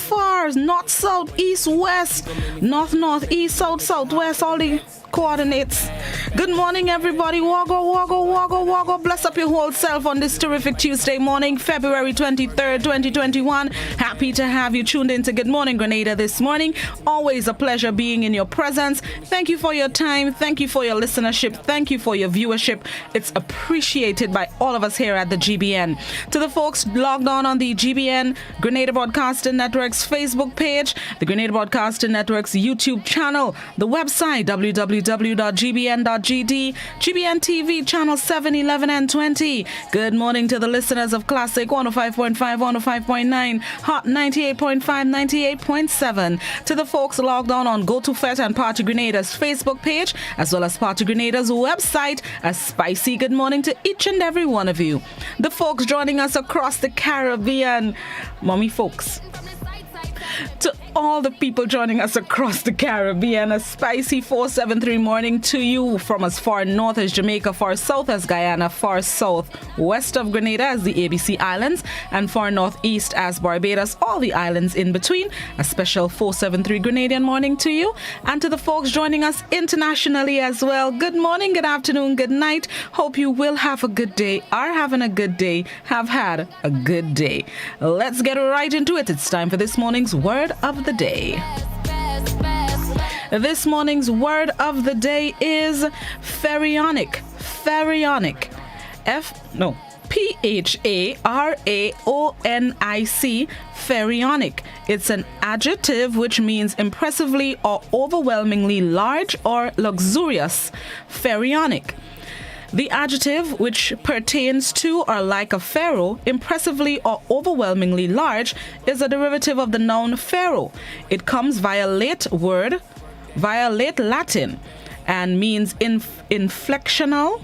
far, north, south, east, west, north, north, east, south, southwest, all the coordinates. Good morning, everybody. Woggle, woggle, woggle, woggle. Bless up your whole self on this terrific Tuesday morning, February 23rd, 2021. Happy to have you tuned in to Good Morning Grenada this morning. Always a pleasure being in your presence. Thank you for your time. Thank you for your listenership. Thank you for your viewership. It's appreciated by all of us here at the GBN. To the folks logged on the GBN Grenada Broadcasting Network's Facebook page, the Grenada Broadcasting Network's YouTube channel, the website www.gbn.gd, GBN TV channel 7, 11, and 20. Good morning to the listeners of Classic 105.5, 105.9, Hot 98.5, 98.7. To the folks logged on Go to Fet and Party Grenada's Facebook page, as well as Party Grenada's website. A spicy good morning to each and every one of you. The folks joining us across the Caribbean, mommy folks. To all the people joining us across the Caribbean, a spicy 473 morning to you from as far north as Jamaica, far south as Guyana, far south west of Grenada as the ABC Islands, and far northeast as Barbados, all the islands in between. A special 473 Grenadian morning to you. And to the folks joining us internationally as well, good morning, good afternoon, good night. Hope you will have a good day, are having a good day, have had a good day. Let's get right into it. It's time for this morning's Word of the Day. This morning's word of the day is pharaonic. Pharaonic. Pharaonic. Pharaonic. It's an adjective which means impressively or overwhelmingly large or luxurious. Pharaonic. The adjective which pertains to or like a pharaoh, impressively or overwhelmingly large, is a derivative of the noun pharaoh. It comes via late Latin, and means inflectional,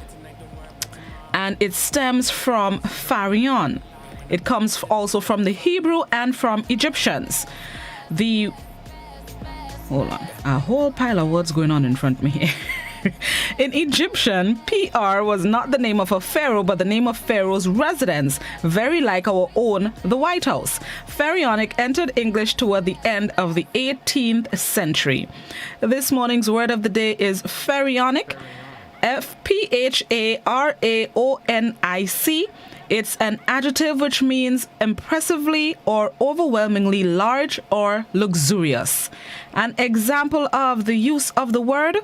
and it stems from pharaon. It comes also from the Hebrew and from Egyptians. Hold on, a whole pile of words going on in front of me here. In Egyptian, PR was not the name of a pharaoh, but the name of Pharaoh's residence, very like our own, the White House. Pharaonic entered English toward the end of the 18th century. This morning's word of the day is pharaonic, Pharaonic. It's an adjective which means impressively or overwhelmingly large or luxurious. An example of the use of the word: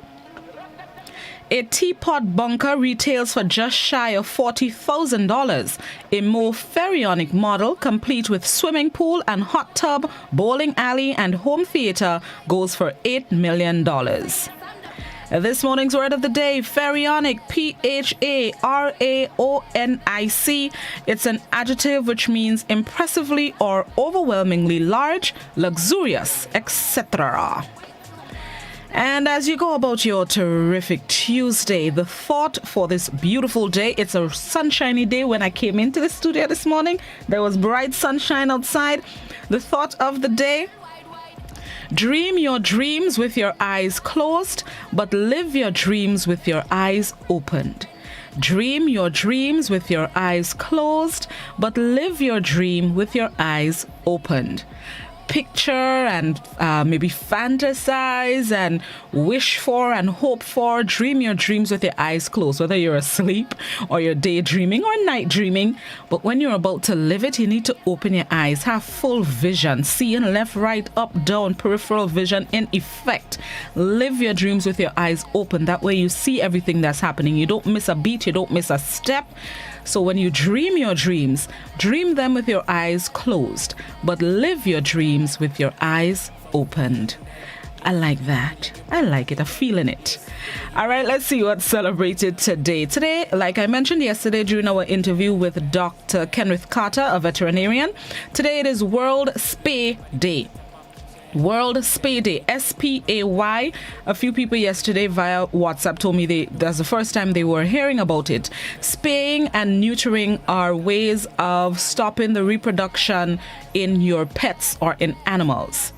a teapot bunker retails for just shy of $40,000. A more pharaonic model, complete with swimming pool and hot tub, bowling alley, and home theater, goes for $8 million. This morning's word of the day, pharaonic, Pharaonic. It's an adjective which means impressively or overwhelmingly large, luxurious, etc. And as you go about your terrific Tuesday, the thought for this beautiful day, it's a sunshiny day. When I came into the studio this morning, there was bright sunshine outside. The thought of the day: dream your dreams with your eyes closed, but live your dreams with your eyes opened. Dream your dreams with your eyes closed, but live your dream with your eyes opened. Picture and maybe fantasize and wish for and hope for. Dream your dreams with your eyes closed, whether you're asleep or you're daydreaming or night dreaming. But when you're about to live it, you need to open your eyes, have full vision, seeing left, right, up, down, peripheral vision in effect. Live your dreams with your eyes open. That way you see everything that's happening. You don't miss a beat, you don't miss a step. So when you dream your dreams, dream them with your eyes closed, but live your dreams with your eyes opened. I like that. I like it. I'm feeling it. All right, let's see what's celebrated today. Today, like I mentioned yesterday during our interview with Dr. Kenneth Carter, a veterinarian, today it is World Spay Day. World Spay Day, SPAY. A few people yesterday via WhatsApp told me that's the first time they were hearing about it. Spaying and neutering are ways of stopping the reproduction in your pets or in animals.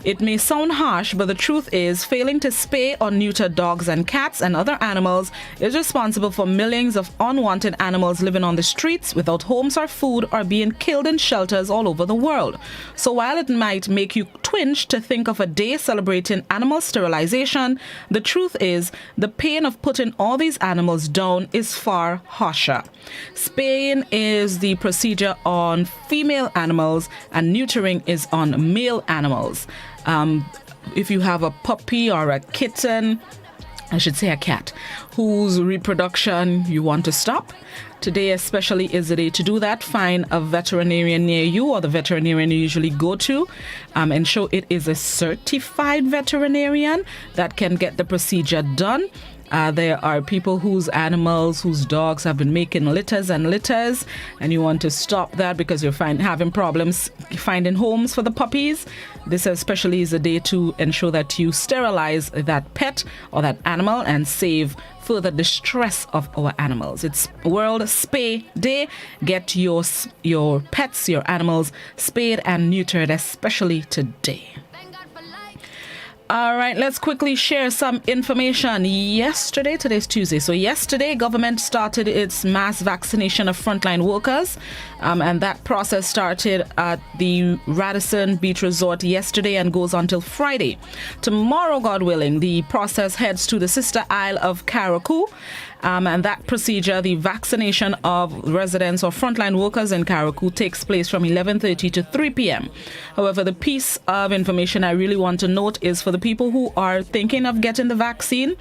It may sound harsh, but the truth is failing to spay or neuter dogs and cats and other animals is responsible for millions of unwanted animals living on the streets without homes or food or being killed in shelters all over the world. So while it might make you twinge to think of a day celebrating animal sterilization, the truth is the pain of putting all these animals down is far harsher. Spaying is the procedure on female animals and neutering is on male animals. If you have a puppy or a kitten, I should say a cat, whose reproduction you want to stop, today especially is the day to do that. Find a veterinarian near you or the veterinarian you usually go to. Ensure it is a certified veterinarian that can get the procedure done. There are people whose animals, whose dogs have been making litters and litters, and you want to stop that because you're having problems finding homes for the puppies. This especially is a day to ensure that you sterilize that pet or that animal and save further distress of our animals. It's World Spay Day. Get your pets, your animals spayed and neutered, especially today. All right, let's quickly share some information. Today's Tuesday. So yesterday, government started its mass vaccination of frontline workers. And that process started at the Radisson Beach Resort yesterday and goes on till Friday. Tomorrow, God willing, the process heads to the sister isle of Carriacou. And that procedure, the vaccination of residents or frontline workers in Carriacou, takes place from 11:30 to 3 p.m. However, the piece of information I really want to note is for the people who are thinking of getting the vaccine.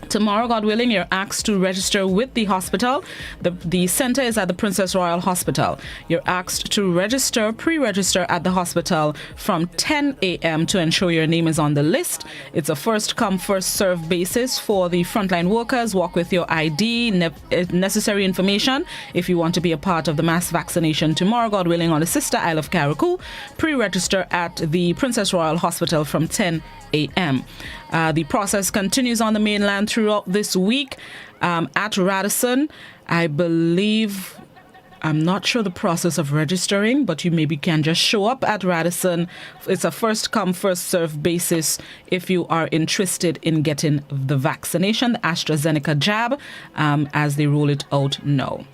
Tomorrow, God willing, you're asked to register with the hospital. The center is at the Princess Royal Hospital. You're asked to pre-register at the hospital from 10 a.m. to ensure your name is on the list. It's a first-come, first-served basis for the frontline workers. Walk with your ID, necessary information if you want to be a part of the mass vaccination tomorrow, God willing, on the sister isle of Carriacou. Pre-register at the Princess Royal Hospital from 10 a.m. The process continues on the mainland throughout this week. At Radisson, I'm not sure the process of registering, but you maybe can just show up at Radisson. It's a first come, first served basis if you are interested in getting the vaccination, the AstraZeneca jab, as they roll it out now.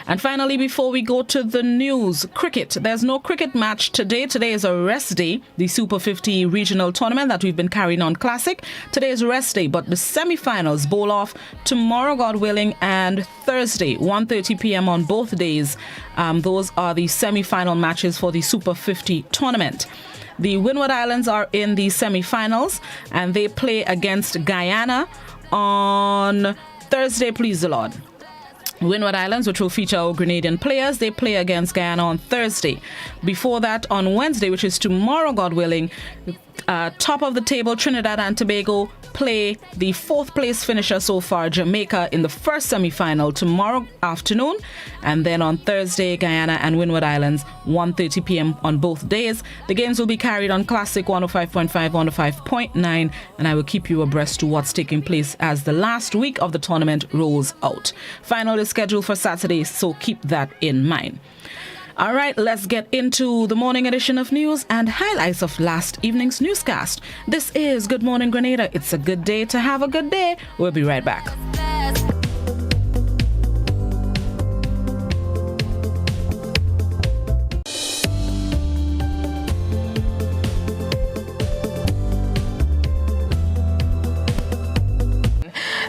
And finally, before we go to the news, cricket. There's no cricket match today. Today is a rest day. The Super 50 regional tournament that we've been carrying on classic. Today is rest day, but the semi-finals bowl off tomorrow, God willing, and Thursday, 1:30 p.m. on both days. Those are the semi-final matches for the Super 50 tournament. The Windward Islands are in the semi-finals, and they play against Guyana on Thursday, please the Lord. Windward Islands, which will feature our Grenadian players, they play against Guyana on Thursday. Before that, on Wednesday, which is tomorrow, God willing, top of the table, Trinidad and Tobago play the fourth place finisher so far, Jamaica, in the first semi-final tomorrow afternoon. And then on Thursday, Guyana and Windward Islands, 1:30 p.m. on both days. The games will be carried on Classic 105.5, 105.9, and I will keep you abreast to what's taking place as the last week of the tournament rolls out. Final is scheduled for Saturday, so keep that in mind. All right, let's get into the morning edition of news and highlights of last evening's newscast. This is Good Morning Grenada. It's a good day to have a good day. We'll be right back.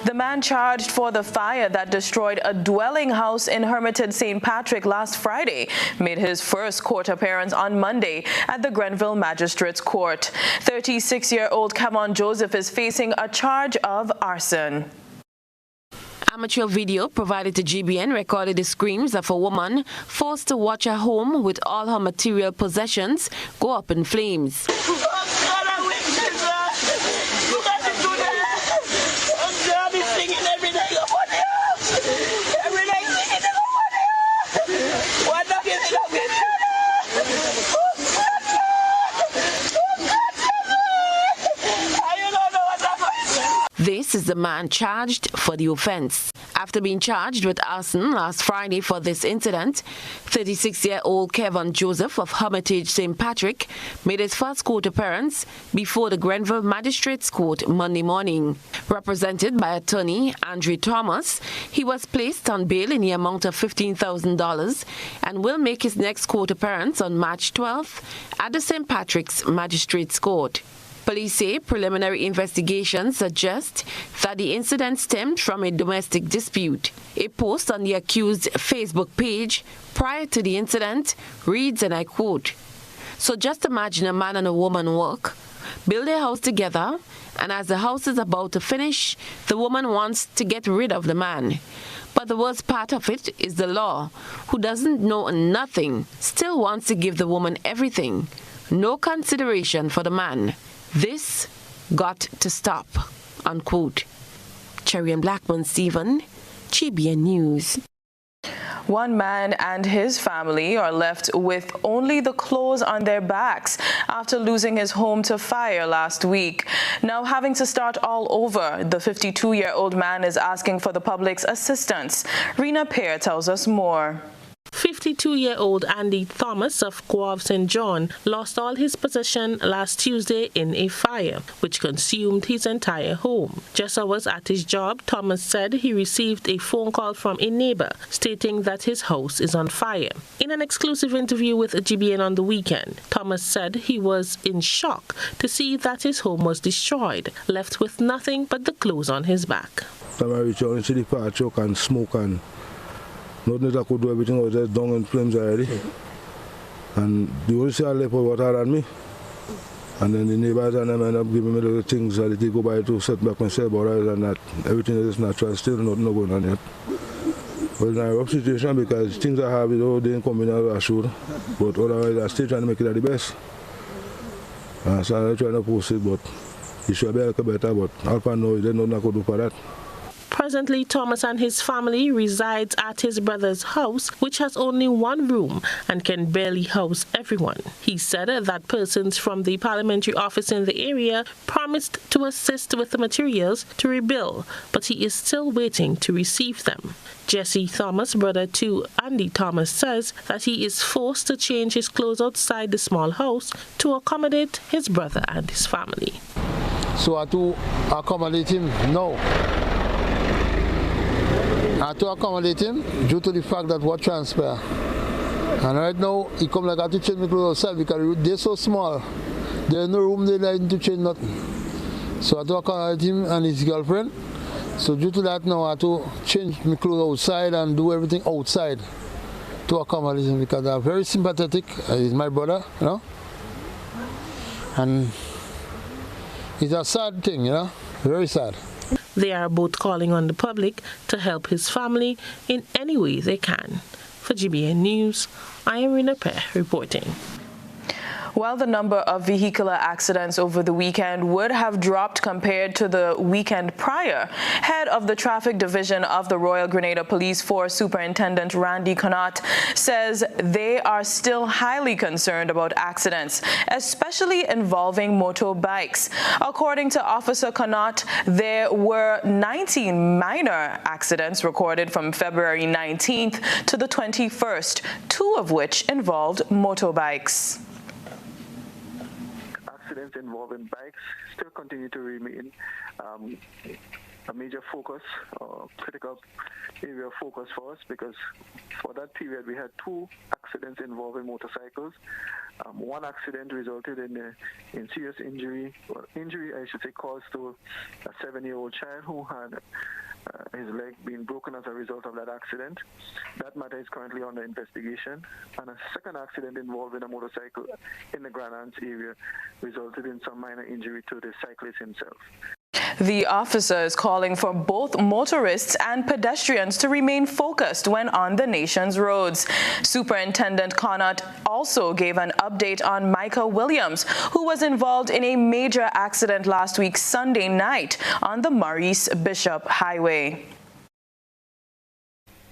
The man charged for the fire that destroyed a dwelling house in Hermitage St. Patrick last Friday made his first court appearance on Monday at the Grenville Magistrates Court. 36-year-old Cameron Joseph is facing a charge of arson. Amateur video provided to GBN recorded the screams of a woman forced to watch her home with all her material possessions go up in flames. This is the man charged for the offense. After being charged with arson last Friday for this incident, 36-year-old Kevin Joseph of Hermitage St. Patrick made his first court appearance before the Grenville Magistrates Court Monday morning. Represented by attorney Andrew Thomas, he was placed on bail in the amount of $15,000 and will make his next court appearance on March 12th at the St. Patrick's Magistrates Court. Police say preliminary investigations suggest that the incident stemmed from a domestic dispute. A post on the accused's Facebook page prior to the incident reads, and I quote, "So just imagine a man and a woman work, build a house together, and as the house is about to finish, the woman wants to get rid of the man. But the worst part of it is the law, who doesn't know nothing, still wants to give the woman everything. No consideration for the man. This got to stop," unquote. Cherry and Blackburn Stephen, GBN News. One man and his family are left with only the clothes on their backs after losing his home to fire last week. Now having to start all over, the 52-year-old man is asking for the public's assistance. Rena Pear tells us more. 52-year-old Andy Thomas of Guav St. John lost all his possession last Tuesday in a fire, which consumed his entire home. Just hours at his job, Thomas said he received a phone call from a neighbor stating that his house is on fire. In an exclusive interview with GBN on the weekend, Thomas said he was in shock to see that his home was destroyed, left with nothing but the clothes on his back. I reached out into the fire truck and smoke and nothing that I could do, everything was just down in flames already. And the only thing I left was water on me. And then the neighbors and them ended up giving me little things that they go by to set back myself, but other than that, everything is natural, still nothing going on yet. Well, it's a rough situation because things I have, they didn't come in as I should. But otherwise, I'm still trying to make it at the best. So I'm trying to post it, but it should be a little better, but Alpha knows there's nothing I could do for that. Presently, Thomas and his family resides at his brother's house, which has only one room and can barely house everyone. He said that persons from the parliamentary office in the area promised to assist with the materials to rebuild, but he is still waiting to receive them. Jesse Thomas, brother to Andy Thomas, says that he is forced to change his clothes outside the small house to accommodate his brother and his family. So I have to accommodate him now. I have to accommodate him due to the fact that what transpired. And right now, he come like I have to change my clothes outside because they're so small. There's no room there to change nothing. So I have to accommodate him and his girlfriend. So due to that now, I have to change my clothes outside and do everything outside to accommodate him because I'm very sympathetic. He's my brother, you know. And it's a sad thing, you know, very sad. They are both calling on the public to help his family in any way they can. For GBN News, I am Rena Pear reporting. While the number of vehicular accidents over the weekend would have dropped compared to the weekend prior, head of the traffic division of the Royal Grenada Police Force, Superintendent Randy Connaught, says they are still highly concerned about accidents, especially involving motorbikes. According to Officer Connaught, there were 19 minor accidents recorded from February 19th to the 21st, 2 of which involved motorbikes. Accidents involving bikes still continue to remain a major focus, critical area of focus for us, because for that period we had 2 accidents involving motorcycles. One accident resulted in serious injury, I should say, caused to a 7-year-old child who had his leg being broken as a result of that accident. That matter is currently under investigation. And a second accident involving a motorcycle in the Grenada area resulted in some minor injury to the cyclist himself. The officer is calling for both motorists and pedestrians to remain focused when on the nation's roads. Superintendent Connaught also gave an update on Micah Williams, who was involved in a major accident last week Sunday night on the Maurice Bishop Highway.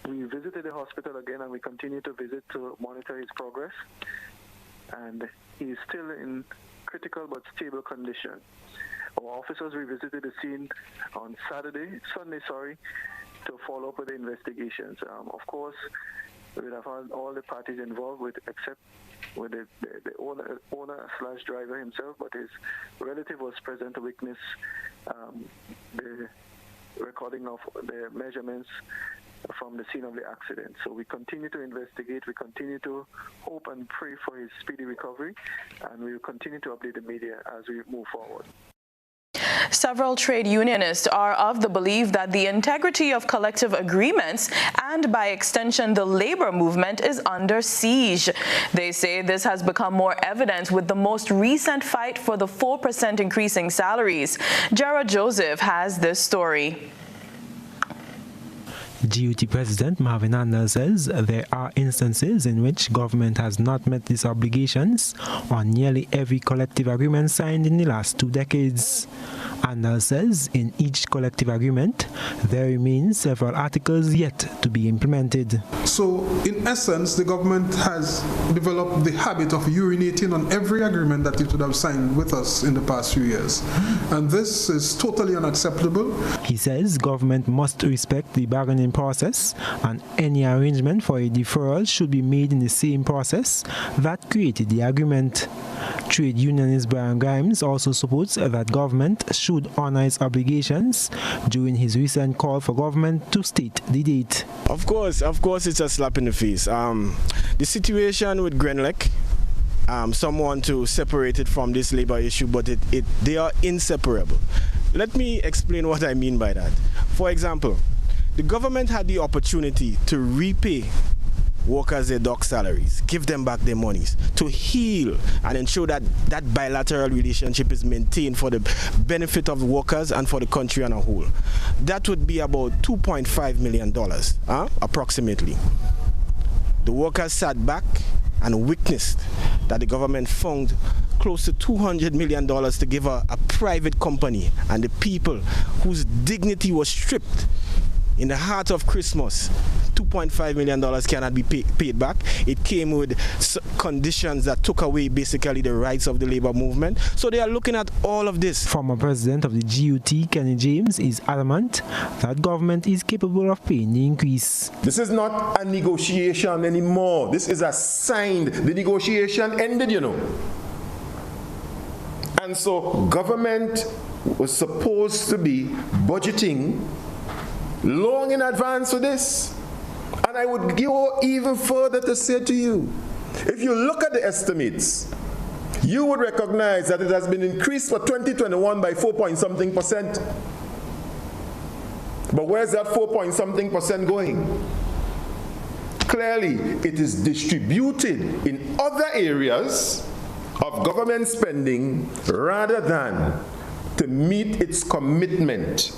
We visited the hospital again, and we continue to visit to monitor his progress. And he is still in critical but stable condition. Our officers revisited the scene on Sunday, to follow up with the investigations. Of course, we have all the parties involved, except with the owner/driver himself, but his relative was present to witness the recording of the measurements from the scene of the accident. So we continue to investigate, we continue to hope and pray for his speedy recovery, and we will continue to update the media as we move forward. Several trade unionists are of the belief that the integrity of collective agreements and, by extension, the labor movement is under siege. They say this has become more evident with the most recent fight for the 4% increasing salaries. Jared Joseph has this story. GUT President Marvin Anders says there are instances in which government has not met its obligations on nearly every collective agreement signed in the last 2 decades. Anders says in each collective agreement, there remain several articles yet to be implemented. So, in essence, the government has developed the habit of urinating on every agreement that it would have signed with us in the past few years. And this is totally unacceptable. He says government must respect the bargaining process, and any arrangement for a deferral should be made in the same process that created the agreement. Trade unionist Brian Grimes also supports that government should honor its obligations during his recent call for government to state the date. Of course, it's a slap in the face. The situation with Grenlec, some want to separate it from this labor issue, but they are inseparable. Let me explain what I mean by that. For example, the government had the opportunity to repay workers their dock salaries, give them back their monies, to heal and ensure that that bilateral relationship is maintained for the benefit of the workers and for the country on a whole. That would be about $2.5 million, approximately. The workers sat back and witnessed that the government found close to $200 million to give a private company, and the people whose dignity was stripped in the heart of Christmas, $2.5 million cannot be paid back. It came with conditions that took away basically the rights of the labor movement. So they are looking at all of this. Former president of the GUT, Kenny James, is adamant that government is capable of paying the increase. This is not a negotiation anymore. This is a signed. The negotiation ended, you know. And so government was supposed to be budgeting long in advance for this. And I would go even further to say to you, if you look at the estimates, you would recognize that it has been increased for 2021 by 4-point-something%. But where's that 4-point-something% going? Clearly, it is distributed in other areas of government spending rather than to meet its commitment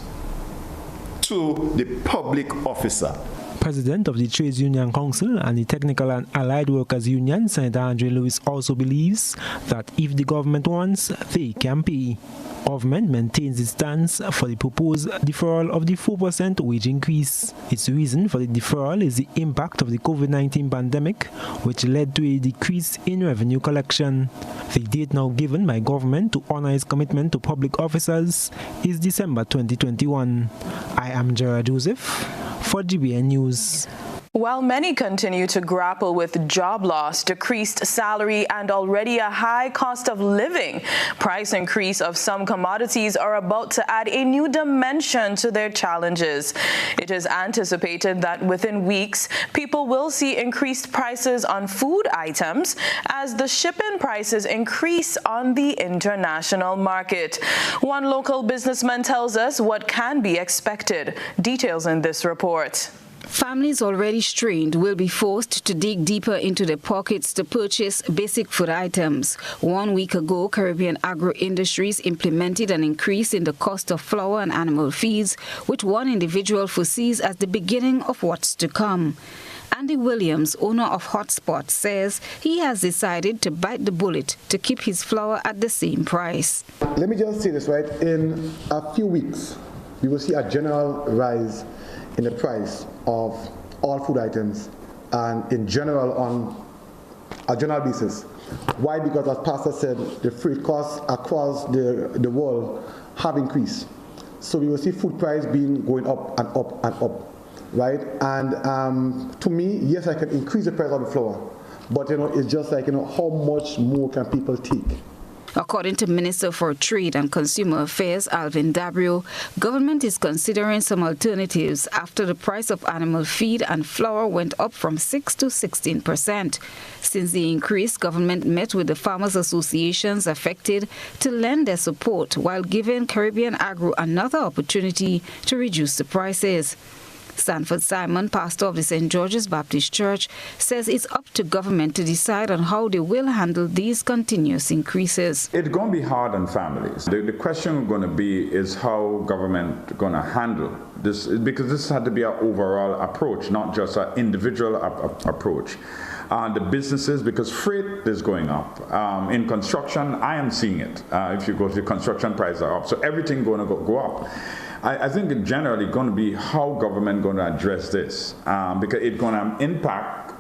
to the public officer. President of the Trades Union Council and the Technical and Allied Workers Union, Senator Andre Lewis, also believes that if the government wants, they can pay. Government maintains its stance for the proposed deferral of the 4% wage increase. Its reason for the deferral is the impact of the COVID-19 pandemic, which led to a decrease in revenue collection. The date now given by government to honor its commitment to public officers is December 2021. I am Jared Joseph for GBN News. While many continue to grapple with job loss, decreased salary, and already a high cost of living, price increase of some commodities are about to add a new dimension to their challenges. It is anticipated that within weeks, people will see increased prices on food items as the shipping prices increase on the international market. One local businessman tells us what can be expected. Details in this report. Families already strained will be forced to dig deeper into their pockets to purchase basic food items. 1 week ago, Caribbean Agro Industries implemented an increase in the cost of flour and animal feeds, which one individual foresees as the beginning of what's to come. Andy Williams, owner of Hotspot, says he has decided to bite the bullet to keep his flour at the same price. Let me just say this, right? In a few weeks, we will see a general rise in the price of all food items and in general on a general basis. Why? Because as Pastor said, the freight costs across the world have increased. So we will see food price going up and up and up. right? And to me, yes, I can increase the price of the flour, but it's just like, how much more can people take? According to Minister for Trade and Consumer Affairs, Alvin Dabrio, government is considering some alternatives after the price of animal feed and flour went up from 6 to 16%. Since the increase, government met with the farmers' associations affected to lend their support while giving Caribbean Agro another opportunity to reduce the prices. Sanford Simon, pastor of the St. George's Baptist Church, says it's up to government to decide on how they will handle these continuous increases. It's going to be hard on families. The question going to be is how government going to handle this, because this had to be an overall approach, not just an individual approach. The businesses, because freight is going up. In construction, I am seeing it. If you go to the construction prices are up. So everything going to go up. I think it's generally going to be how government going to address this, because it's going to impact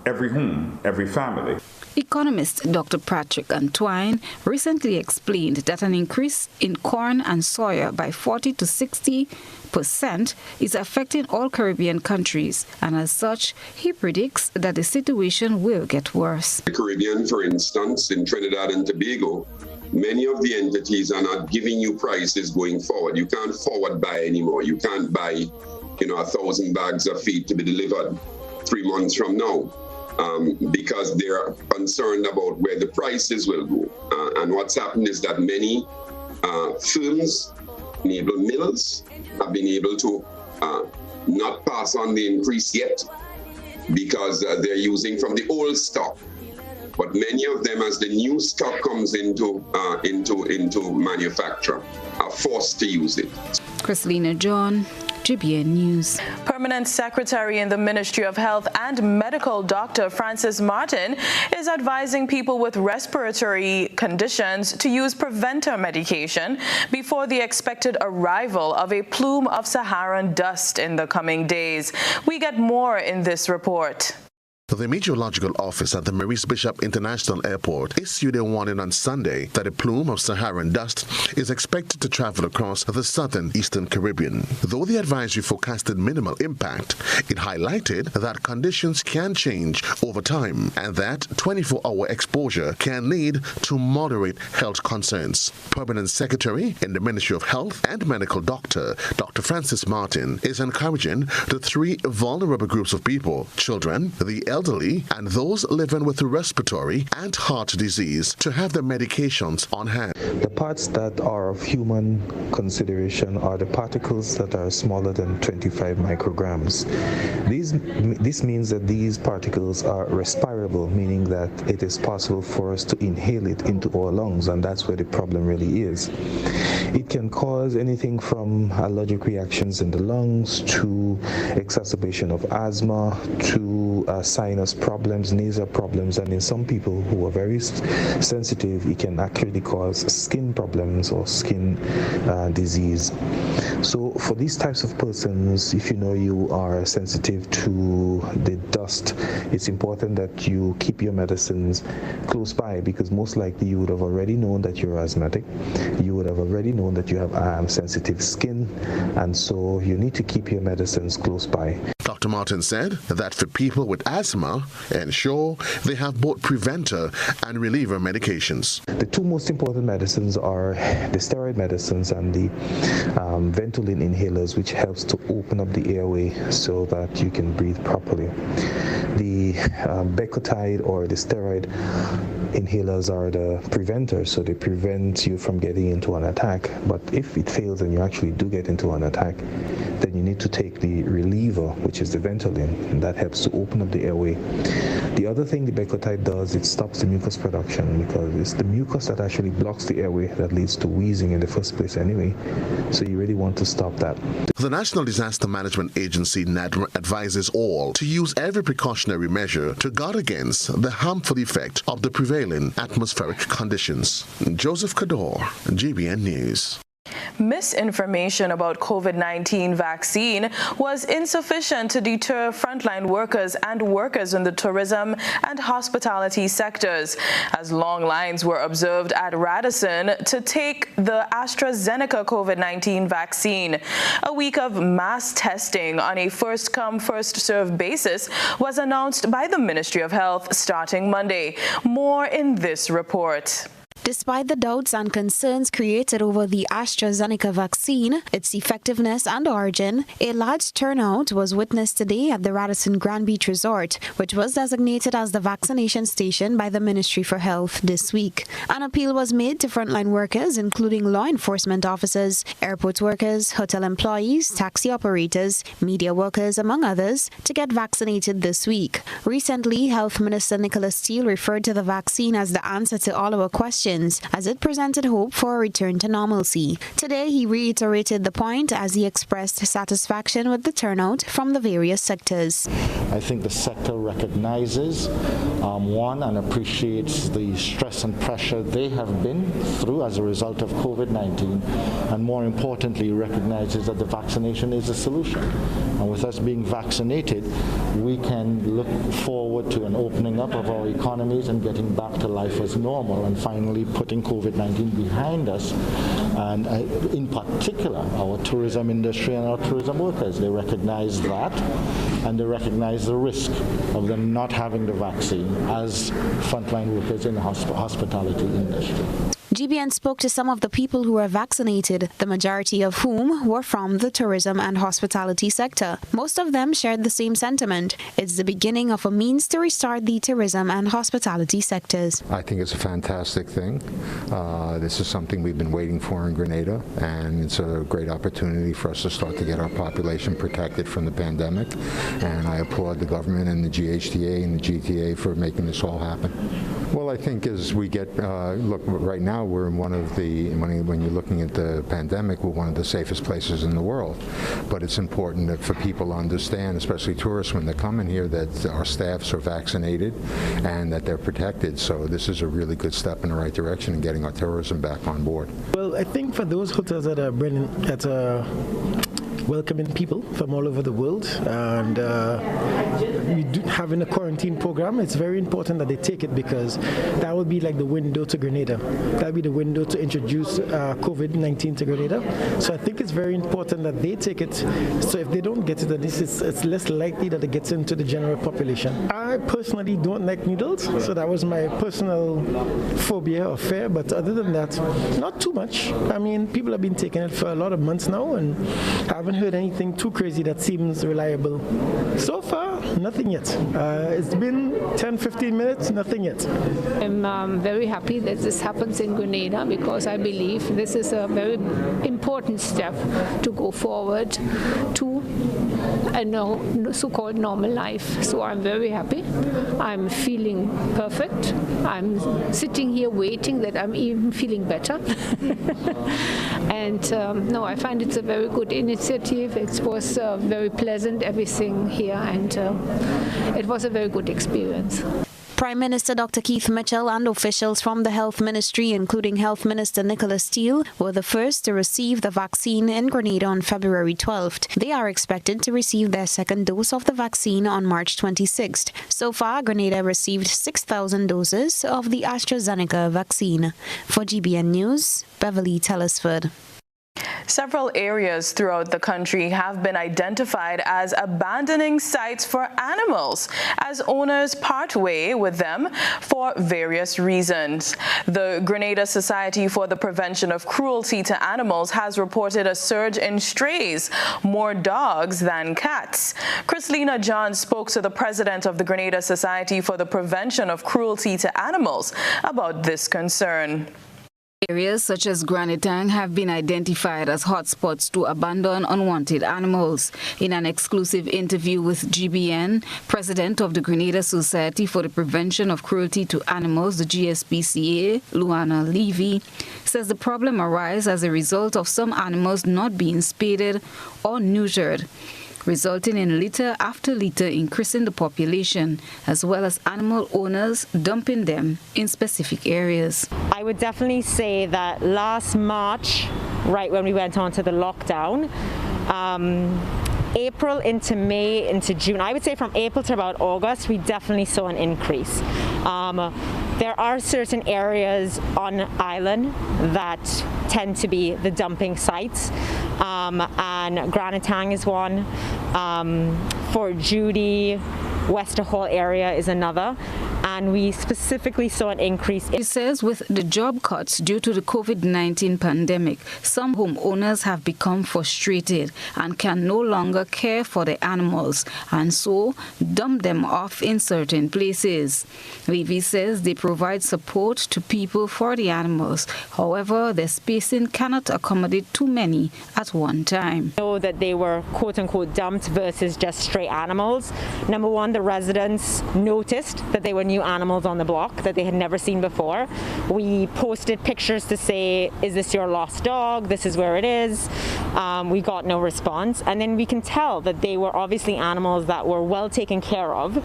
every home, every family. Economist Dr. Patrick Antoine recently explained that an increase in corn and soya by 40 to 60% is affecting all Caribbean countries, and as such, he predicts that the situation will get worse. The Caribbean, for instance, in Trinidad and Tobago, many of the entities are not giving you prices going forward. You can't forward buy anymore. You can't buy, 1,000 bags of feed to be delivered 3 months from now, because they're concerned about where the prices will go. And what's happened is that many firms, enable mills, have been able to not pass on the increase yet because they're using from the old stock. But many of them, as the new stock comes into manufacture, are forced to use it. Chrislina John, GBN News. Permanent Secretary in the Ministry of Health and Medical Dr. Francis Martin is advising people with respiratory conditions to use preventer medication before the expected arrival of a plume of Saharan dust in the coming days. We get more in this report. The Meteorological Office at the Maurice Bishop International Airport issued a warning on Sunday that a plume of Saharan dust is expected to travel across the southern Eastern Caribbean. Though the advisory forecasted minimal impact, it highlighted that conditions can change over time and that 24-hour exposure can lead to moderate health concerns. Permanent Secretary in the Ministry of Health and Medical Dr. Francis Martin is encouraging the 3 vulnerable groups of people: children, the elderly, and those living with respiratory and heart disease to have their medications on hand. The parts that are of human consideration are the particles that are smaller than 25 micrograms. This means that these particles are respirable, meaning that it is possible for us to inhale it into our lungs, and that's where the problem really is. It can cause anything from allergic reactions in the lungs to exacerbation of asthma to sinus problems, nasal problems, and in some people who are very sensitive, it can actually cause skin problems or skin disease. So for these types of persons, if you know you are sensitive to the dust, it's important that you keep your medicines close by, because most likely you would have already known that you're asthmatic, you would have already known that you have sensitive skin, and so you need to keep your medicines close by. Dr. Martin said that for people with asthma, ensure they have both preventer and reliever medications. The 2 most important medicines are the steroid medicines and the Ventolin inhalers, which helps to open up the airway so that you can breathe properly. The Becotide or the steroid inhalers are the preventers, so they prevent you from getting into an attack. But if it fails and you actually do get into an attack, then you need to take the reliever, which is the Ventolin, and that helps to open up the airway. The other thing the Becotide does, it stops the mucus production, because it's the mucus that actually blocks the airway that leads to wheezing in the first place anyway. So you really want to stop that. The National Disaster Management Agency, NADMA, advises all to use every precautionary measure to guard against the harmful effect of the prevailing atmospheric conditions. Joseph Kador, GBN News. Misinformation about COVID-19 vaccine was insufficient to deter frontline workers and workers in the tourism and hospitality sectors, as long lines were observed at Radisson to take the AstraZeneca COVID-19 vaccine. A week of mass testing on a first-come, first-served basis was announced by the Ministry of Health starting Monday. More in this report. Despite the doubts and concerns created over the AstraZeneca vaccine, its effectiveness and origin, a large turnout was witnessed today at the Radisson Grand Beach Resort, which was designated as the vaccination station by the Ministry for Health this week. An appeal was made to frontline workers, including law enforcement officers, airport workers, hotel employees, taxi operators, media workers, among others, to get vaccinated this week. Recently, Health Minister Nicholas Steele referred to the vaccine as the answer to all our questions, as it presented hope for a return to normalcy. Today, he reiterated the point as he expressed satisfaction with the turnout from the various sectors. I think the sector recognizes, one, and appreciates the stress and pressure they have been through as a result of COVID-19, and more importantly, recognizes that the vaccination is a solution. And with us being vaccinated, we can look forward to an opening up of our economies and getting back to life as normal, and finally putting COVID-19 behind us, and in particular our tourism industry and our tourism workers. They recognize that, and they recognize the risk of them not having the vaccine as frontline workers in the hospitality industry. GBN spoke to some of the people who were vaccinated, the majority of whom were from the tourism and hospitality sector. Most of them shared the same sentiment. It's the beginning of a means to restart the tourism and hospitality sectors. I think it's a fantastic thing. This is something we've been waiting for in Grenada, and it's a great opportunity for us to start to get our population protected from the pandemic. And I applaud the government and the GHTA and the GTA for making this all happen. Well, I think as we get, look, right now we're in one of the, when you're looking at the pandemic, we're one of the safest places in the world. But it's important that for people to understand, especially tourists when they come in here, that our staffs are vaccinated and that they're protected. So this is a really good step in the right direction in getting our tourism back on board. Well, I think for those hotels that are bringing, welcoming people from all over the world, and we do having a quarantine program, it's very important that they take it, because that will be like the window to Grenada. That'll be the window to introduce COVID-19 to Grenada. So I think it's very important that they take it. So if they don't get it, it's less likely that it gets into the general population. I personally don't like needles, so that was my personal phobia or fear. But other than that, not too much. I mean, people have been taking it for a lot of months now, and I haven't heard anything too crazy that seems reliable. So far, nothing yet. It's been 10-15 minutes, nothing yet. I'm very happy that this happens in Grenada, because I believe this is a very important step to go forward to a so-called normal life. So I'm very happy. I'm feeling perfect. I'm sitting here waiting that I'm even feeling better. And no, I find it's a very good initiative. It was very pleasant, everything here, and it was a very good experience. Prime Minister Dr. Keith Mitchell and officials from the Health Ministry, including Health Minister Nicholas Steele, were the first to receive the vaccine in Grenada on February 12th. They are expected to receive their second dose of the vaccine on March 26th. So far, Grenada received 6,000 doses of the AstraZeneca vaccine. For GBN News, Beverly Telesford. Several areas throughout the country have been identified as abandoning sites for animals, as owners part way with them for various reasons. The Grenada Society for the Prevention of Cruelty to Animals has reported a surge in strays, more dogs than cats. Chrislina John spoke to the president of the Grenada Society for the Prevention of Cruelty to Animals about this concern. Areas such as Granitang have been identified as hotspots to abandon unwanted animals. In an exclusive interview with GBN, President of the Grenada Society for the Prevention of Cruelty to Animals, the GSPCA, Luana Levy, says the problem arises as a result of some animals not being spaded or neutered, resulting in litter after litter increasing the population, as well as animal owners dumping them in specific areas. I would definitely say that last March right when we went on to the lockdown. April into May into June, I would say from April to about August, we definitely saw an increase. There are certain areas on island that tend to be the dumping sites, and Granatang is one. Fort Judy, Wester Hall area is another, and we specifically saw an increase. It says with the job cuts due to the COVID-19 pandemic, some homeowners have become frustrated and can no longer care for the animals and so dump them off in certain places. Levy says they provide support to people for the animals. However, the spacing cannot accommodate too many at one time. Know that they were quote-unquote dumped versus just stray animals. Number one, the residents noticed that they were new animals on the block that they had never seen before. We posted pictures to say, is this your lost dog? This is where it is. We got no response. And then we can tell that they were obviously animals that were well taken care of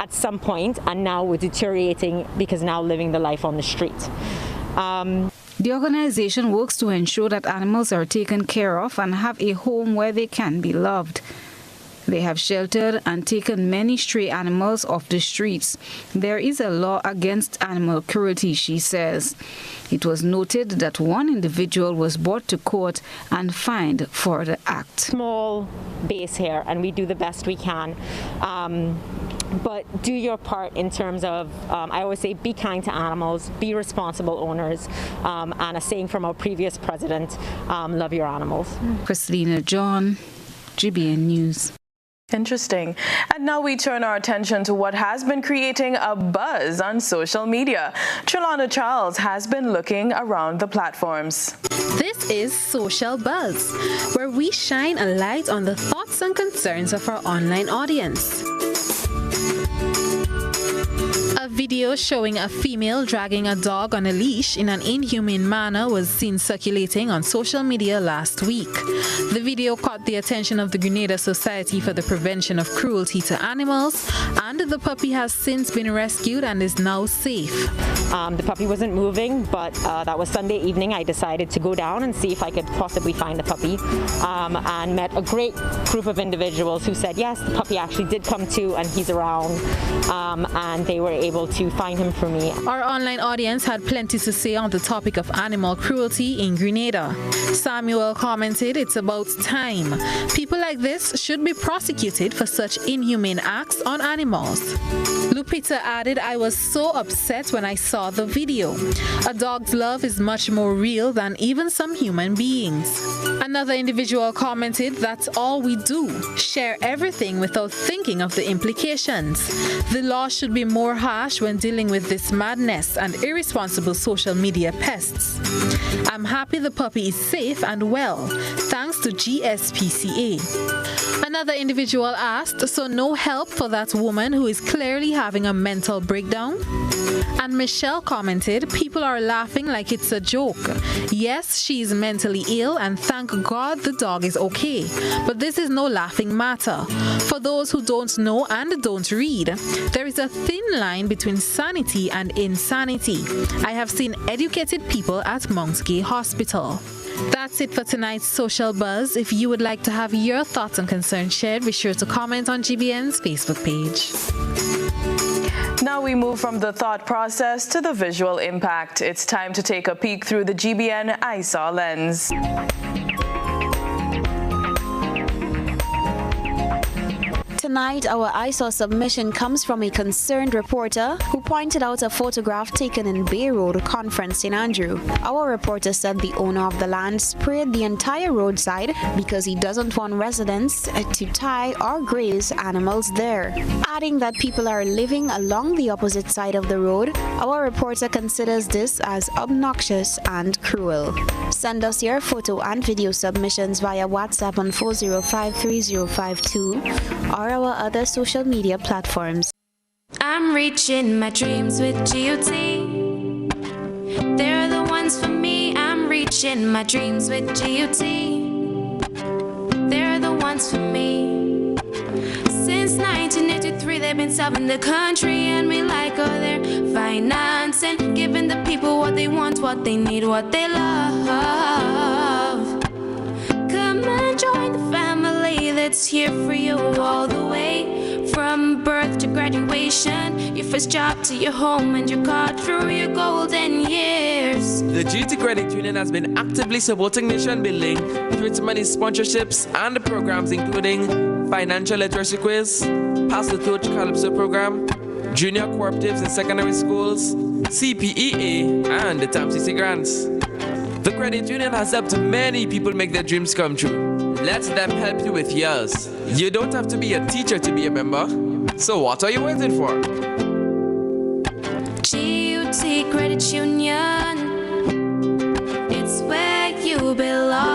at some point and now were deteriorating because now living the life on the street. The organization works to ensure that animals are taken care of and have a home where they can be loved. They have sheltered and taken many stray animals off the streets. There is a law against animal cruelty, she says. It was noted that one individual was brought to court and fined for the act. Small base here, and we do the best we can. But do your part in terms of, I always say, be kind to animals, be responsible owners, and a saying from our previous president, love your animals. Christina John, GBN News. Interesting. And now we turn our attention to what has been creating a buzz on social media. Trelana Charles has been looking around the platforms. This is Social Buzz, where we shine a light on the thoughts and concerns of our online audience. A video showing a female dragging a dog on a leash in an inhumane manner was seen circulating on social media last week. The video caught the attention of the Grenada Society for the Prevention of Cruelty to Animals, and the puppy has since been rescued and is now safe. The puppy wasn't moving, but that was Sunday evening. I decided to go down and see if I could possibly find the puppy, and met a great group of individuals who said, yes, the puppy actually did come to and he's around, and they were able to find him for me. Our online audience had plenty to say on the topic of animal cruelty in Grenada. Samuel commented, it's about time. People like this should be prosecuted for such inhumane acts on animals. Lupita added, I was so upset when I saw the video. A dog's love is much more real than even some human beings. Another individual commented, that's all we do. Share everything without thinking of the implications. The law should be more harsh when dealing with this madness and irresponsible social media pests. I'm happy the puppy is safe and well, thanks to GSPCA. Another individual asked, so no help for that woman who is clearly having a mental breakdown? And Michelle commented, people are laughing like it's a joke. Yes, she is mentally ill and thank God the dog is okay. But this is no laughing matter. For those who don't know and don't read, there is a thin line between sanity and insanity. I have seen educated people at Mount Gay Hospital. That's it for tonight's Social Buzz. If you would like to have your thoughts and concerns shared, be sure to comment on GBN's Facebook page. Now we move from the thought process to the visual impact. It's time to take a peek through the GBN ISAW lens. Tonight, our ISAW submission comes from a concerned reporter who pointed out a photograph taken in Bay Road Conference St. Andrew. Our reporter said the owner of the land sprayed the entire roadside because he doesn't want residents to tie or graze animals there. Adding that people are living along the opposite side of the road, our reporter considers this as obnoxious and cruel. Send us your photo and video submissions via WhatsApp on 4053052 or our other social media platforms. I'm reaching my dreams with GOT. They're the ones for me. I'm reaching my dreams with GOT. They're the ones for me. Since 1983, they've been serving the country, and we like all their financing, giving the people what they want, what they need, what they love. that's here for you all the way. From birth to graduation, your first job to your home, and your card through your golden years. The GT Credit Union has been actively supporting nation building through its many sponsorships and programs including Financial Literacy Quiz, Pass the Torch Calypso Program, Junior Cooperatives in Secondary Schools, CPEA, and the TAMCC Grants. The credit union has helped many people make their dreams come true. Let them help you with yours. You don't have to be a teacher to be a member. So what are you waiting for? GUT Credit Union, it's where you belong.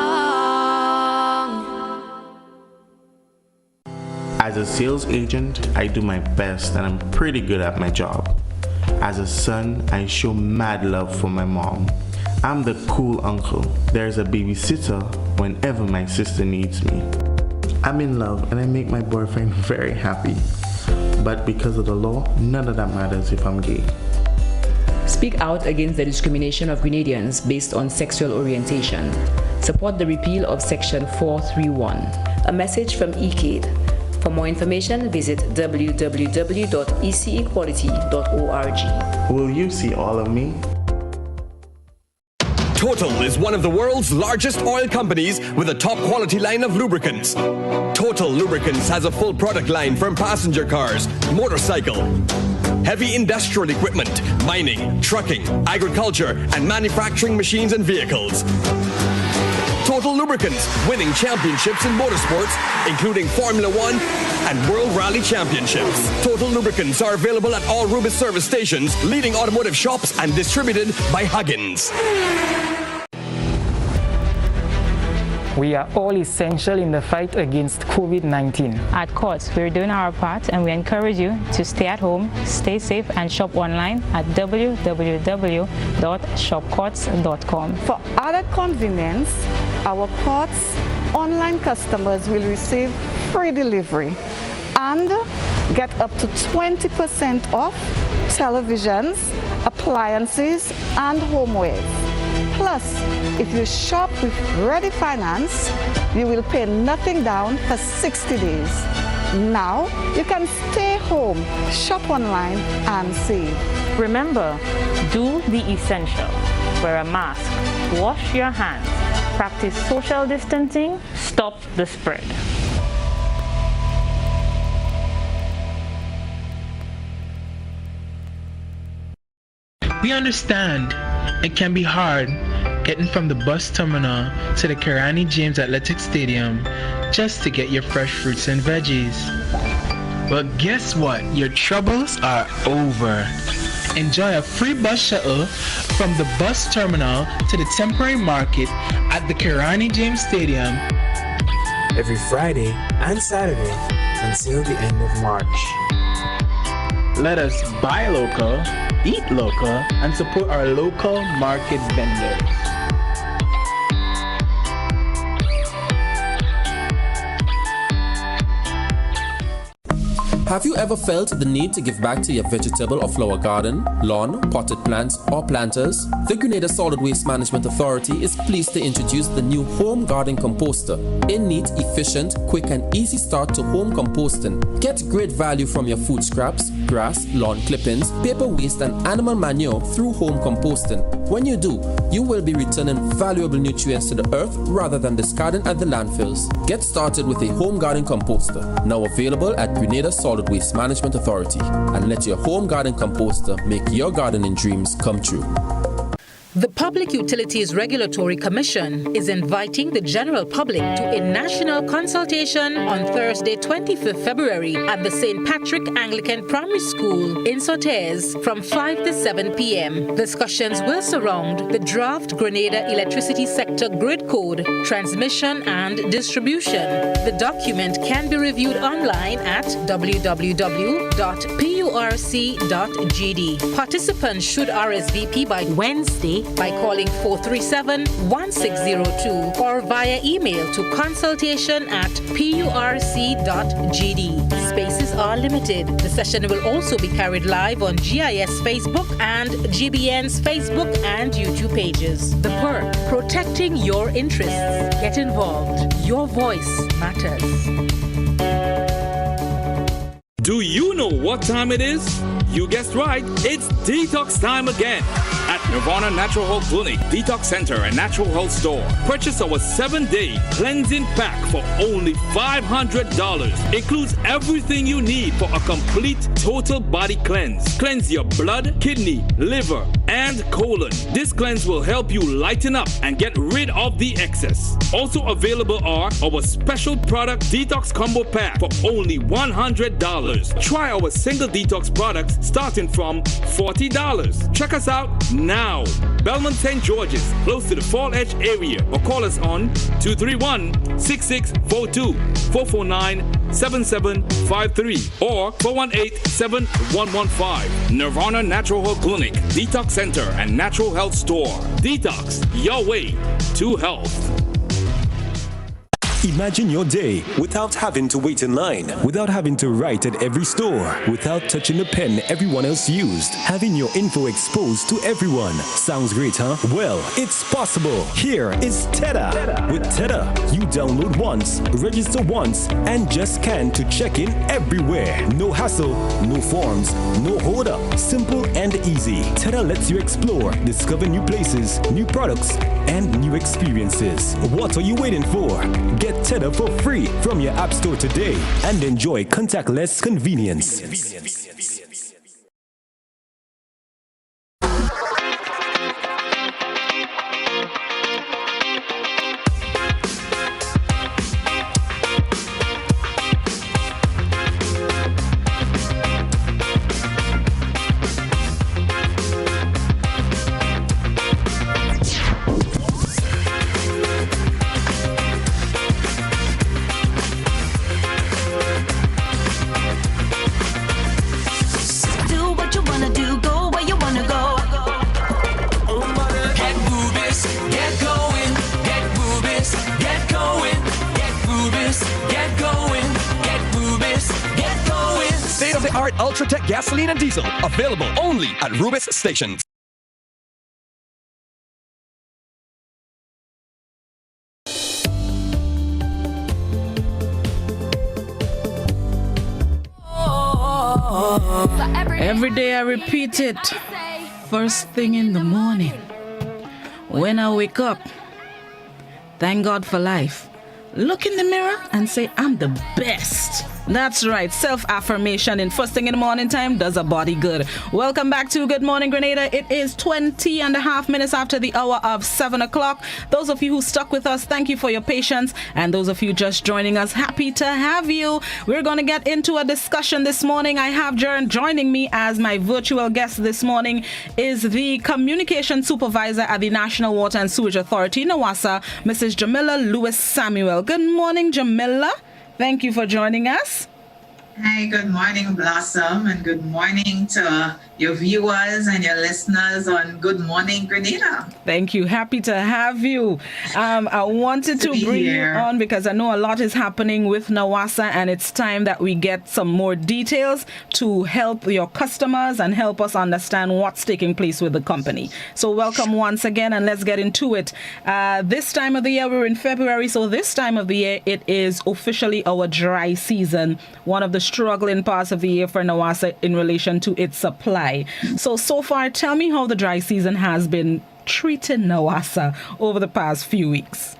As a sales agent, I do my best and I'm pretty good at my job. As a son, I show mad love for my mom. I'm the cool uncle. There's a babysitter whenever my sister needs me. I'm in love and I make my boyfriend very happy. But because of the law, none of that matters if I'm gay. Speak out against the discrimination of Grenadians based on sexual orientation. Support the repeal of Section 431. A message from ECAID. For more information, visit www.ecequality.org. Will you see all of me? Total is one of the world's largest oil companies with a top quality line of lubricants. Total Lubricants has a full product line from passenger cars, motorcycle, heavy industrial equipment, mining, trucking, agriculture, and manufacturing machines and vehicles. Total Lubricants, winning championships in motorsports, including Formula One and World Rally Championships. Total Lubricants are available at all Rubis service stations, leading automotive shops, and distributed by Huggins. We are all essential in the fight against COVID-19. At Courts, we're doing our part, and we encourage you to stay at home, stay safe, and shop online at www.shopcourts.com. For added convenience, our Courts online customers will receive free delivery and get up to 20% off televisions, appliances, and homewares. Plus, if you shop with Ready Finance, you will pay nothing down for 60 days. Now, you can stay home, shop online, and save. Remember, do the essential. Wear a mask, wash your hands, practice social distancing, stop the spread. We understand it can be hard getting from the bus terminal to the Kirani James Athletic Stadium just to get your fresh fruits and veggies. But guess what? Your troubles are over. Enjoy a free bus shuttle from the bus terminal to the temporary market at the Kirani James Stadium every Friday and Saturday until the end of March. Let us buy local, eat local, and support our local market vendors. Have you ever felt the need to give back to your vegetable or flower garden, lawn, potted plants, or planters? The Grenada Solid Waste Management Authority is pleased to introduce the new Home Garden Composter. A neat, efficient, quick and easy start to home composting. Get great value from your food scraps, grass, lawn clippings, paper waste and animal manure through home composting. When you do, you will be returning valuable nutrients to the earth rather than discarding at the landfills. Get started with a Home Garden Composter, now available at Grenada Solid Waste Management Authority, and let your Home Garden Composter make your gardening dreams come true. The Public Utilities Regulatory Commission is inviting the general public to a national consultation on Thursday, 25th February at the St. Patrick Anglican Primary School in Sortes from 5 to 7 p.m. Discussions will surround the draft Grenada Electricity Sector Grid Code, transmission and distribution. The document can be reviewed online at www.purc.gd. Participants should RSVP by Wednesday by calling 437-1602 or via email to consultation@purc.gd. Spaces are limited. The session will also be carried live on GIS Facebook and GBN's Facebook and YouTube pages. The PERC, protecting your interests. Get involved. Your voice matters. Do you know what time it is? You guessed right, it's detox time again. At Nirvana Natural Health Clinic, Detox Center and Natural Health Store. Purchase our 7-day cleansing pack for only $500. Includes everything you need for a complete total body cleanse. Cleanse your blood, kidney, liver, and colon. This cleanse will help you lighten up and get rid of the excess. Also available are our special product Detox Combo Pack for only $100. Try our single detox products starting from $40. Check us out now. Belmont St. George's, close to the Fall Edge area, or call us on 231-6642, 449-7753, or 418-7115. Nirvana Natural Health Clinic, Detox Center, and Natural Health Store. Detox, your way to health. Imagine your day without having to wait in line, without having to write at every store, without touching the pen everyone else used, having your info exposed to everyone. Sounds great, huh? Well, it's possible. Here is Teta. With Teta, you download once, register once, and just scan to check in everywhere. No hassle, no forms, no hold up. Simple and easy. Teta lets you explore, discover new places, new products, and new experiences. What are you waiting for? Get Teta for free from your app store today and enjoy contactless convenience. State-of-the-art Ultratech gasoline and diesel, available only at Rubis stations. Every day I repeat it. First thing in the morning, when I wake up, thank God for life. Look in the mirror and say, I'm the best. That's right. Self-affirmation in first thing in the morning time does a body good. Welcome back to Good Morning Grenada. It is 20 and a half minutes after the hour of 7 o'clock. Those of you who stuck with us, thank you for your patience. And those of you just joining us, happy to have you. We're going to get into a discussion this morning. I have joining me as my virtual guest this morning is the Communication Supervisor at the National Water and Sewage Authority, NWASA, Mrs. Jamila Lewis Samuel. Good morning, Jamila. Thank you for joining us. Hi, good morning, Blossom, and good morning to your viewers and your listeners on Good Morning Grenada. Thank you. Happy to have you. I wanted to bring you on because I know a lot is happening with NWASA, and it's time that we get some more details to help your customers and help us understand what's taking place with the company. So welcome once again, and let's get into it. This time of the year, we're in February, so this time of the year, it is officially our dry season, one of the struggling parts of the year for NWASA in relation to its supply. So far, tell me how the dry season has been treating NWASA over the past few weeks.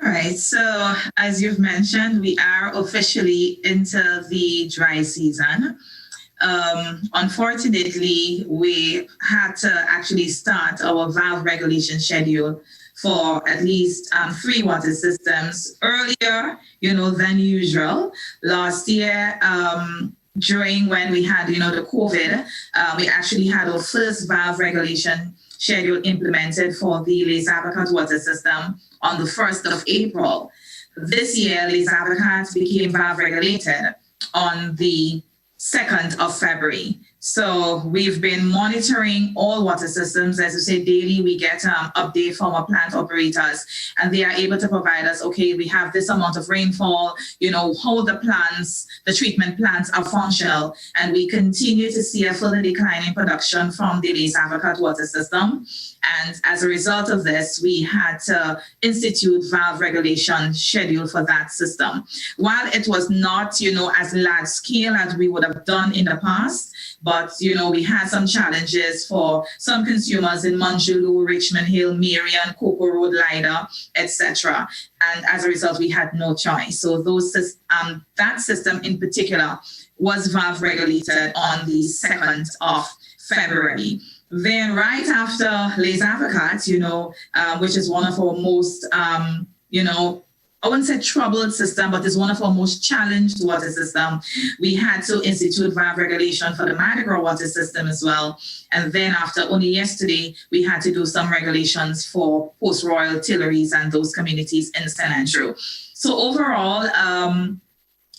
All right, so as you've mentioned, we are officially into the dry season. Unfortunately, we had to actually start our valve regulation schedule for at least 3 water systems earlier, than usual. Last year, during when we had, the COVID, we actually had our first valve regulation schedule implemented for the Les Avocats water system on the 1st of April. This year, Les Avocats became valve regulated on the 2nd of February. So we've been monitoring all water systems. As you say, daily we get update from our plant operators, and they are able to provide us, okay, we have this amount of rainfall, how the treatment plants are functional, and we continue to see a further decline in production from the Les Avocat water system. And as a result of this, we had to institute valve regulation schedule for that system. While it was not, as large scale as we would have done in the past, but, we had some challenges for some consumers in Manjulu, Richmond Hill, Marion, Cocoa Road, Lida, etc. And as a result, we had no choice. So that system in particular was valve regulated on the 2nd of February. Then right after Les Avocats, which is one of our most, I wouldn't say troubled system, but it's one of our most challenged water system. We had to institute valve regulation for the Mardi Gras water system as well. And then after only yesterday, we had to do some regulations for post-royal tilleries and those communities in St. Andrew. So overall,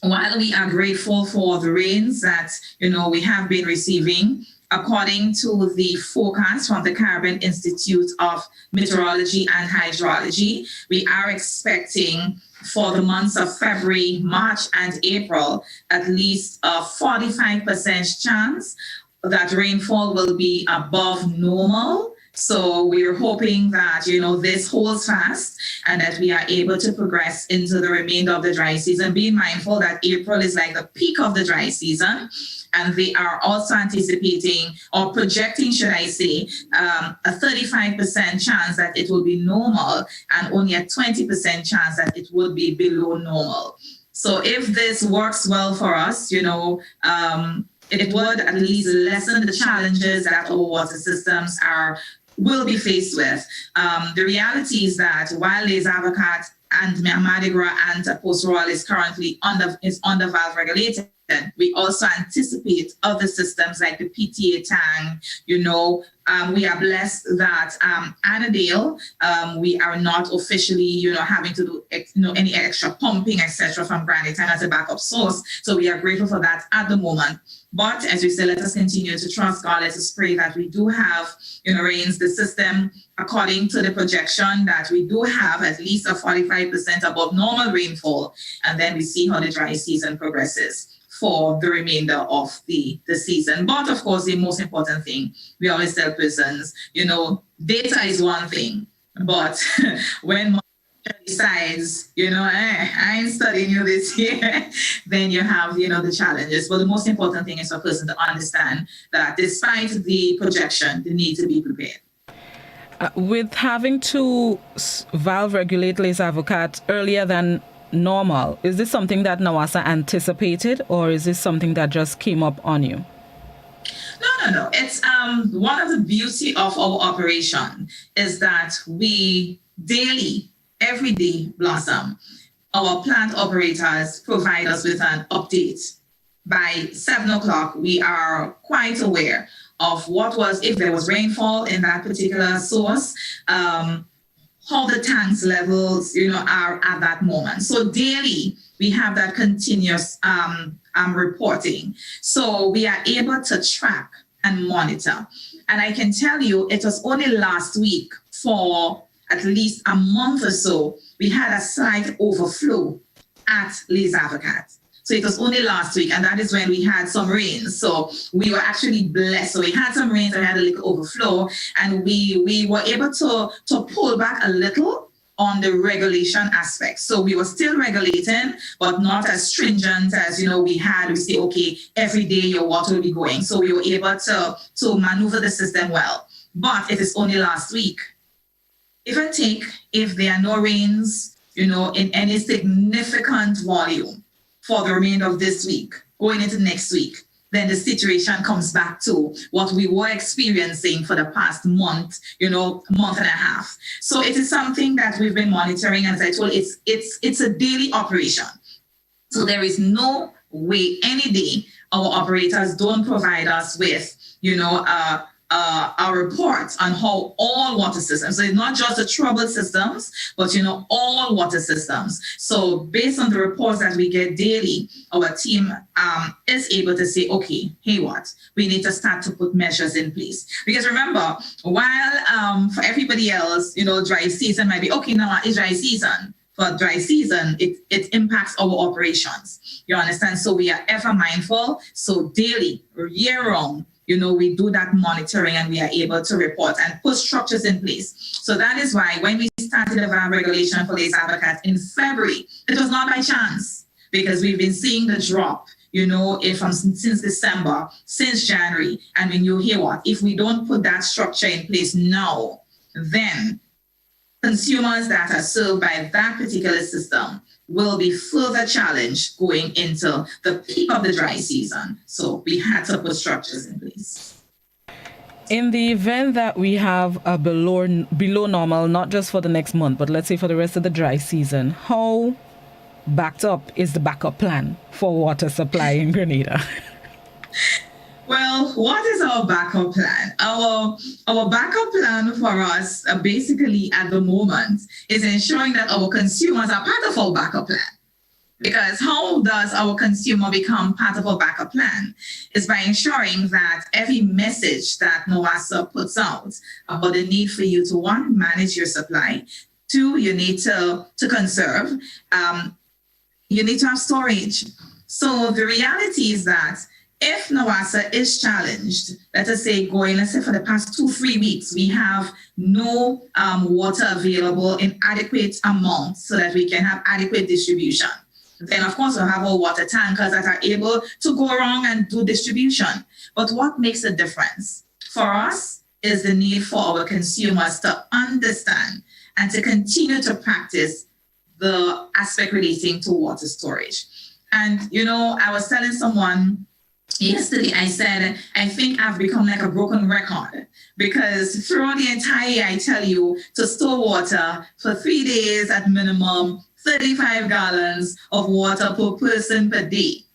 while we are grateful for the rains that, we have been receiving, according to the forecast from the Caribbean Institute of Meteorology and Hydrology, we are expecting for the months of February, March, and April, at least a 45% chance that rainfall will be above normal. So we're hoping that, this holds fast and that we are able to progress into the remainder of the dry season, being mindful that April is like the peak of the dry season. And they are also anticipating or projecting, should I say, a 35% chance that it will be normal and only a 20% chance that it would be below normal. So if this works well for us, it would at least lessen the challenges that our water systems will be faced with. The reality is that while Les Avocats and Mardi Gras and Post-Royal is currently under valve regulated, we also anticipate other systems like the PTA tank. We are blessed that Annandale, we are not officially, having to do any extra pumping, etc. from Granite Tank as a backup source. So we are grateful for that at the moment. But as we say, let us continue to trust God. Let us pray that we do have, rains. The system, according to the projection, that we do have at least a 45% above normal rainfall. And then we see how the dry season progresses for the remainder of the season. But of course, the most important thing, we always tell persons, data is one thing, but when decides, I ain't studying you this year, then you have, the challenges. But the most important thing is for a person to understand that despite the projection, they need to be prepared. With having to valve regulate Les Avocats earlier than normal, is this something that NAWASA anticipated, or is this something that just came up on you? No. It's one of the beauty of our operation is that we daily, every day, Blossom, our plant operators provide us with an update. By 7 o'clock, we are quite aware of if there was rainfall in that particular source, how the tanks levels, are at that moment. So daily, we have that continuous reporting. So we are able to track and monitor. And I can tell you, it was only last week for at least a month or so, we had a slight overflow at Les Avocats. So it was only last week, and that is when we had some rains. So we were actually blessed. So we had some rains, and we had a little overflow, and we were able to pull back a little on the regulation aspect. So we were still regulating, but not as stringent as, we say, okay, every day your water will be going. So we were able to maneuver the system well. But it is only last week. Even if there are no rains, in any significant volume for the remainder of this week, going into next week, then the situation comes back to what we were experiencing for the past month, month and a half. So it is something that we've been monitoring. And as I told you, it's a daily operation. So there is no way any day our operators don't provide us with, a a report on how all water systems, so it's not just the troubled systems, but all water systems. So based on the reports that we get daily, our team is able to say, okay, hey, what? We need to start to put measures in place. Because remember, while for everybody else, dry season might be, okay, now it's dry season. For dry season, it impacts our operations. You understand? So we are ever mindful. So daily, year round, we do that monitoring and we are able to report and put structures in place. So that is why when we started the valve regulation for Lace Advocates in February, it was not by chance, because we've been seeing the drop, since December, since January. And when you hear what, if we don't put that structure in place now, then consumers that are served by that particular system will be further challenged going into the peak of the dry season. So we had to put structures in place. In the event that we have a below normal, not just for the next month, but let's say for the rest of the dry season, how backed up is the backup plan for water supply in Grenada? Well, what is our backup plan? Our backup plan for us, basically at the moment, is ensuring that our consumers are part of our backup plan. Because how does our consumer become part of our backup plan? Is by ensuring that every message that NOASA puts out about the need for you to, one, manage your supply, two, you need to conserve, you need to have storage. So the reality is that if NOASA is challenged, let's say for the past 2-3 weeks, we have no water available in adequate amounts so that we can have adequate distribution. Then, of course, we'll have our water tankers that are able to go around and do distribution. But what makes a difference for us is the need for our consumers to understand and to continue to practice the aspect relating to water storage. And, I was telling someone yesterday, I said, I think I've become like a broken record, because throughout the entire year, I tell you to store water for 3 days at minimum, 35 gallons of water per person per day.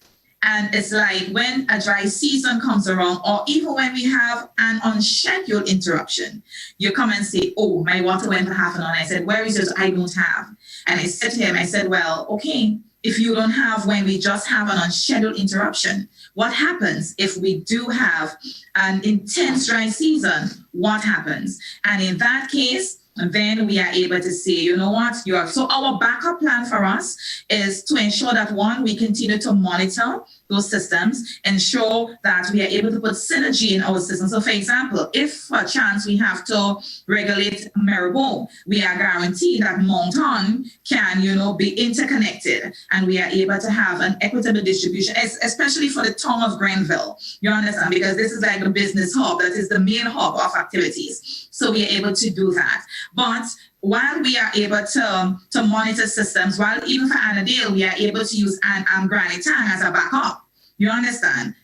And it's like when a dry season comes around, or even when we have an unscheduled interruption, you come and say, oh, my water went for half an hour. And I said, where is yours? I don't have. And I said to him, I said, well, okay, if you don't have when we just have an unscheduled interruption, what happens if we do have an intense dry season? What happens? And in that case, then we are able to say, so our backup plan for us is to ensure that, one, we continue to monitor those systems, ensure that we are able to put synergy in our system. So, for example, if for a chance we have to regulate Maribor, we are guaranteed that Mountain can, be interconnected, and we are able to have an equitable distribution, especially for the town of Grenville. You understand? Because this is like a business hub, that is the main hub of activities. So we are able to do that. But while we are able to monitor systems, while even for Annandale, we are able to use Granny Tang as a backup. You understand?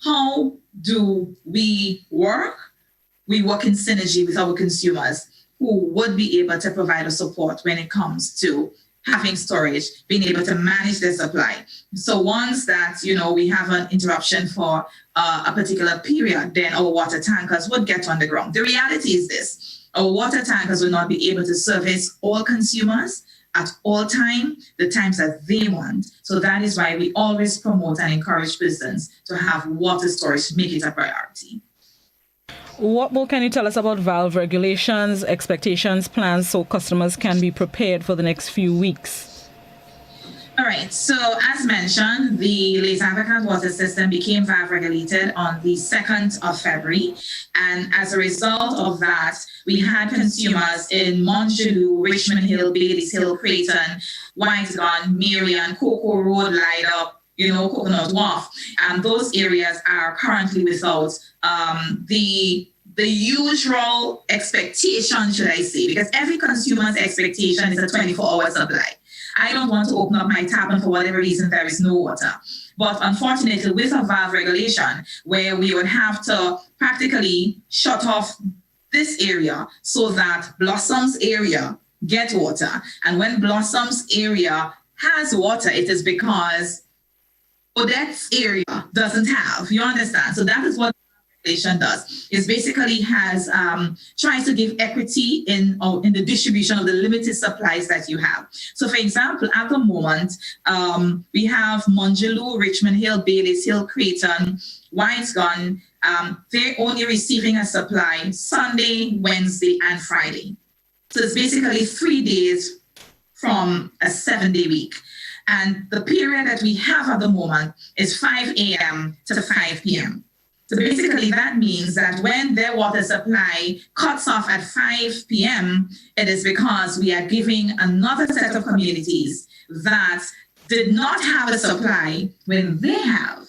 How do we work? We work in synergy with our consumers who would be able to provide us support when it comes to having storage, being able to manage their supply. So once that, we have an interruption for a particular period, then our water tankers would get on the ground. The reality is this. Our water tankers will not be able to service all consumers at all time, the times that they want. So that is why we always promote and encourage persons to have water storage, make it a priority. What more can you tell us about valve regulations, expectations, plans, so customers can be prepared for the next few weeks? All right. So as mentioned, the Les Avocats water system became valve regulated on the 2nd of February. And as a result of that, we had consumers in Montjulu, Richmond Hill, Bailey's Hill, Creighton, Whitegun, Marion, Cocoa Road, Light Up, Coconut Wharf. And those areas are currently without the usual expectation, should I say, because every consumer's expectation is a 24-hour supply. I don't want to open up my tap and for whatever reason there is no water. But unfortunately, with a valve regulation, where we would have to practically shut off this area so that Blossom's area get water. And when Blossom's area has water, it is because Odette's area doesn't have. You understand? So that is what regulation does is basically tries to give equity in the distribution of the limited supplies that you have. So, for example, at the moment, we have Mongeloo, Richmond Hill, Baylis Hill, Creighton, White's Gun. They're only receiving a supply Sunday, Wednesday, and Friday. So it's basically 3 days from a 7-day week. And the period that we have at the moment is 5 a.m. to 5 p.m. So basically that means that when their water supply cuts off at 5 p.m., it is because we are giving another set of communities that did not have a supply when they have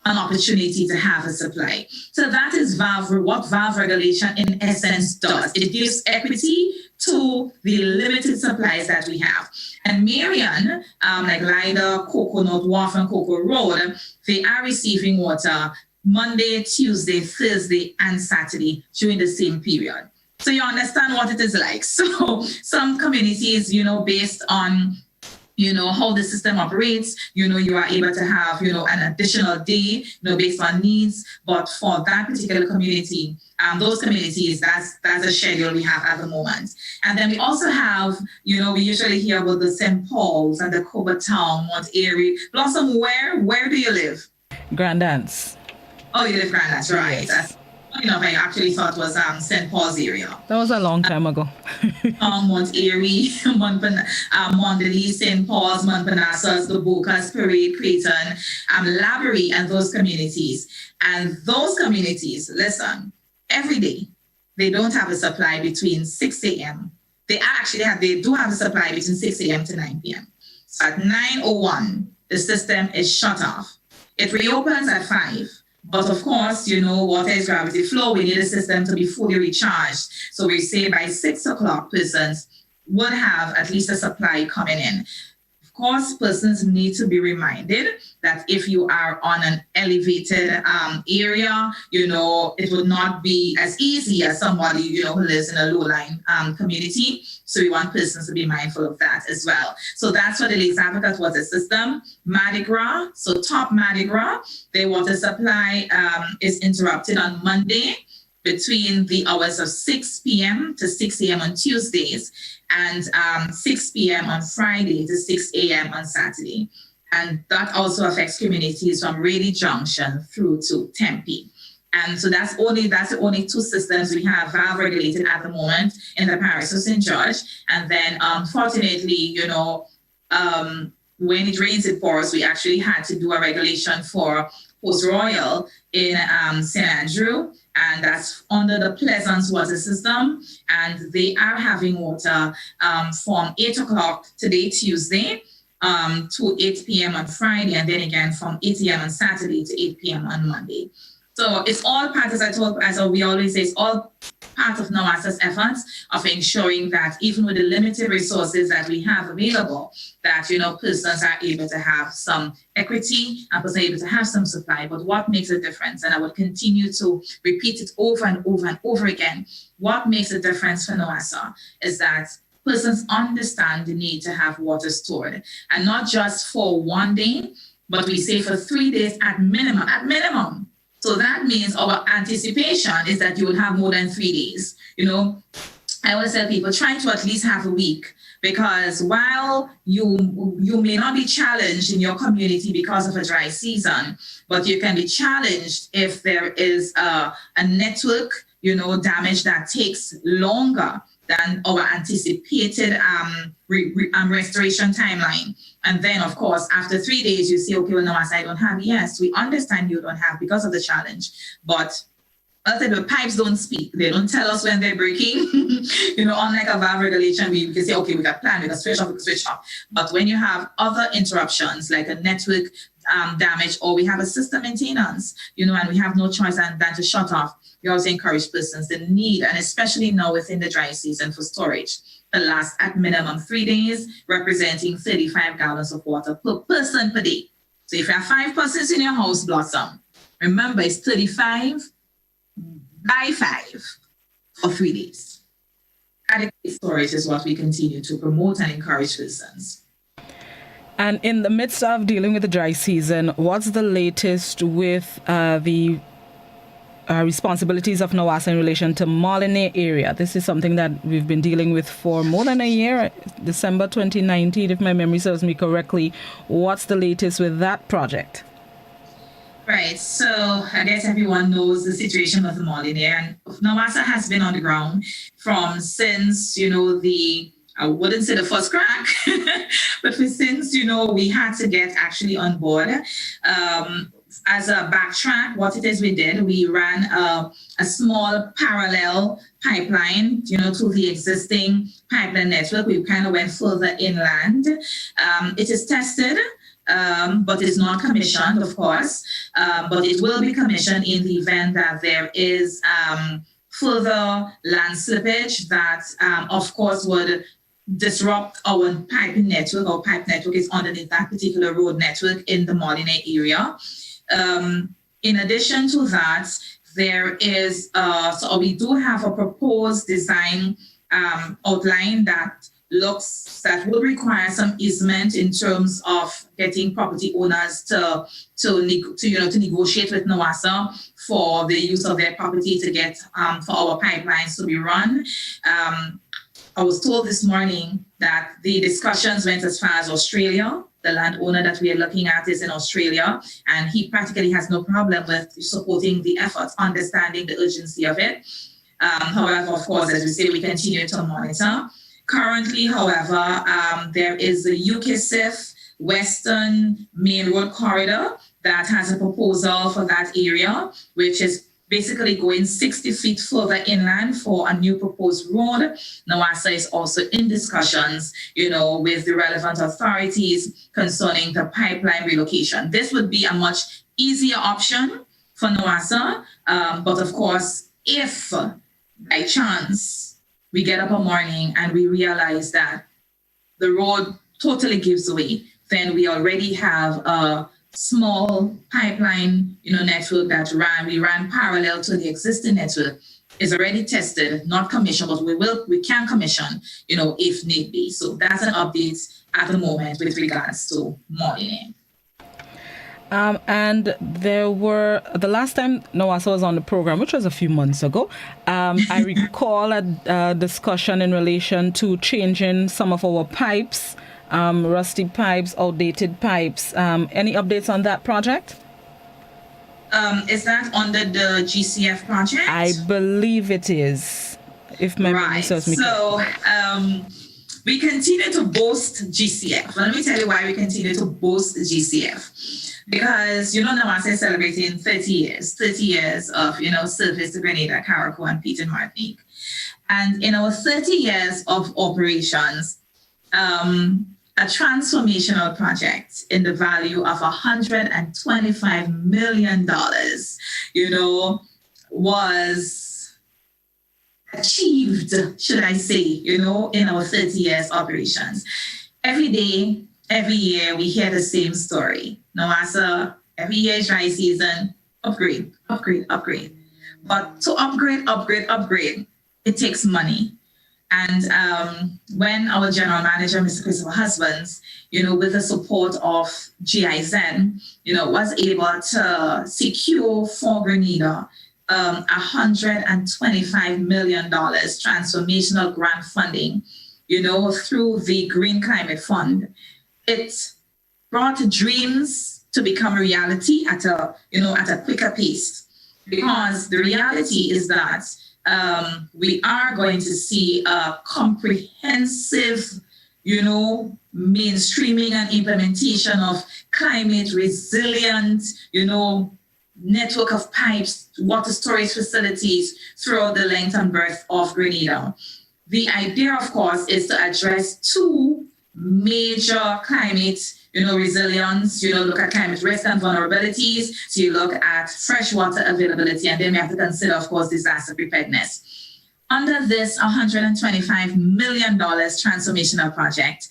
an opportunity to have a supply. So that is what valve regulation in essence does. It gives equity to the limited supplies that we have. And Marion, like Lida, Coconut, Wharf, and Cocoa Road, they are receiving water Monday, Tuesday, Thursday, and Saturday during the same period. So you understand what it is like. So some communities, based on how the system operates, you are able to have, an additional day, based on needs. But for that particular community, those communities, that's a schedule we have at the moment. And then we also have, we usually hear about the St. Paul's and the Cobbatown, Mount Airy. Blossom, where do you live? Grandance. Oh, you live Grandance, right. Yes. I actually thought it was St. Paul's area. That was a long time ago. Mount Airy, Mondelez, St. Paul's, Montparnasse, the Bocas, Parade, Creighton, Laborie, and those communities. And those communities, listen, every day, they don't have a supply between 6 a.m. They do have a supply between 6 a.m. to 9 p.m. So at 9:01, the system is shut off. It reopens at 5. But of course, water is gravity flow. We need a system to be fully recharged. So we say by 6 o'clock, persons would have at least a supply coming in. Of course, persons need to be reminded that if you are on an elevated area, it would not be as easy as somebody, who lives in a low-lying community. So we want persons to be mindful of that as well. So that's for the Lakes Advocate water system. Mardi Gras, so top Mardi Gras, their water supply is interrupted on Monday between the hours of 6 p.m. to 6 a.m. on Tuesdays and 6 p.m. on Friday to 6 a.m. on Saturday. And that also affects communities from Raleigh Junction through to Tempe. And so that's the only two systems we have valve regulated at the moment in the parish of St. George. And then unfortunately, when it rains, it pours, we actually had to do a regulation for Post Royal in St. Andrew. And that's under the Pleasance water system. And they are having water from 8 o'clock today, Tuesday, to 8 p.m. on Friday. And then again from 8 a.m. on Saturday to 8 p.m. on Monday. So it's all part, as we always say, it's all part of NOASA's efforts of ensuring that even with the limited resources that we have available, that, persons are able to have some equity and persons are able to have some supply. But what makes a difference, and I would continue to repeat it over and over and over again, what makes a difference for NOASA is that persons understand the need to have water stored, and not just for 1 day, but we say for 3 days at minimum. So that means our anticipation is that you will have more than 3 days. I always tell people, try to at least have a week, because while you may not be challenged in your community because of a dry season, but you can be challenged if there is a network, damage that takes longer than our anticipated restoration timeline. And then, of course, after 3 days, you say, okay, well, no, as I don't have. Yes, we understand you don't have because of the challenge. But the pipes don't speak. They don't tell us when they're breaking. Unlike a valve regulation, we can say, okay, we got plan, we got switch off. But when you have other interruptions, like a network damage, or we have a system maintenance, and we have no choice than to shut off, we also encourage persons the need, and especially now within the dry season, for storage to last at minimum 3 days, representing 35 gallons of water per person per day. So if you have 5 persons in your house, Blossom, remember it's 35 by 5 for 3 days. Adequate storage is what we continue to promote and encourage persons. And in the midst of dealing with the dry season, what's the latest with the responsibilities of NOASA in relation to Molineux area. This is something that we've been dealing with for more than a year, December 2019, if my memory serves me correctly. What's the latest with that project? Right, so I guess everyone knows the situation with the Molineux, and NOASA has been on the ground since, I wouldn't say the first crack, but since, we had to get actually on board. As a backtrack, what it is we did, we ran a small parallel pipeline, to the existing pipeline network. We kind of went further inland. It is tested, but it's not commissioned, of course. But it will be commissioned in the event that there is further land slippage that, of course, would disrupt our piping network. Our pipe network is underneath that particular road network in the Molineux area. In addition to that, there is, so we do have a proposed design outline that will require some easement in terms of getting property owners to negotiate with NOASA for the use of their property to get for our pipelines to be run. I was told this morning that the discussions went as far as Australia. The landowner that we are looking at is in Australia, and he practically has no problem with supporting the efforts, understanding the urgency of it. However, of course, as we say, we continue to monitor. Currently, however, there is the UKSIF Western Main Road Corridor that has a proposal for that area, which is basically going 60 feet further inland for a new proposed road. NOASA is also in discussions, with the relevant authorities concerning the pipeline relocation. This would be a much easier option for NOASA, but of course, if by chance we get up one morning and we realize that the road totally gives way, then we already have a small pipeline, network that we ran parallel to the existing network. Is already tested, not commissioned, but we can commission, if need be. So that's an update at the moment with regards to Molineux. And the last time NOASA was on the program, which was a few months ago, I recall a discussion in relation to changing some of our pipes, rusty pipes, outdated pipes. Any updates on that project? Is that under the GCF project? I believe it is, if my memory serves me correct. So we continue to boast GCF. Let me tell you why we continue to boast GCF. Because, NOASA is celebrating 30 years of, service to Grenada, Carriacou, and Pete and Martinique. And in our 30 years of operations, a transformational project in the value of $125 million, was achieved, should I say, in our 30 years operations. Every day, every year, we hear the same story. NOASA, every year is dry season, upgrade. But to upgrade, it takes money. And when our general manager, Mr. Christopher Husbands, with the support of GIZ, was able to secure for Grenada $125 million transformational grant funding, through the Green Climate Fund. It brought dreams to become a reality at a quicker pace, because the reality is that we are going to see a comprehensive, mainstreaming and implementation of climate resilient, network of pipes, water storage facilities throughout the length and breadth of Grenada. The idea, of course, is to address two major climate, resilience, look at climate risk and vulnerabilities. So you look at freshwater availability, and then we have to consider, of course, disaster preparedness. Under this $125 million transformational project,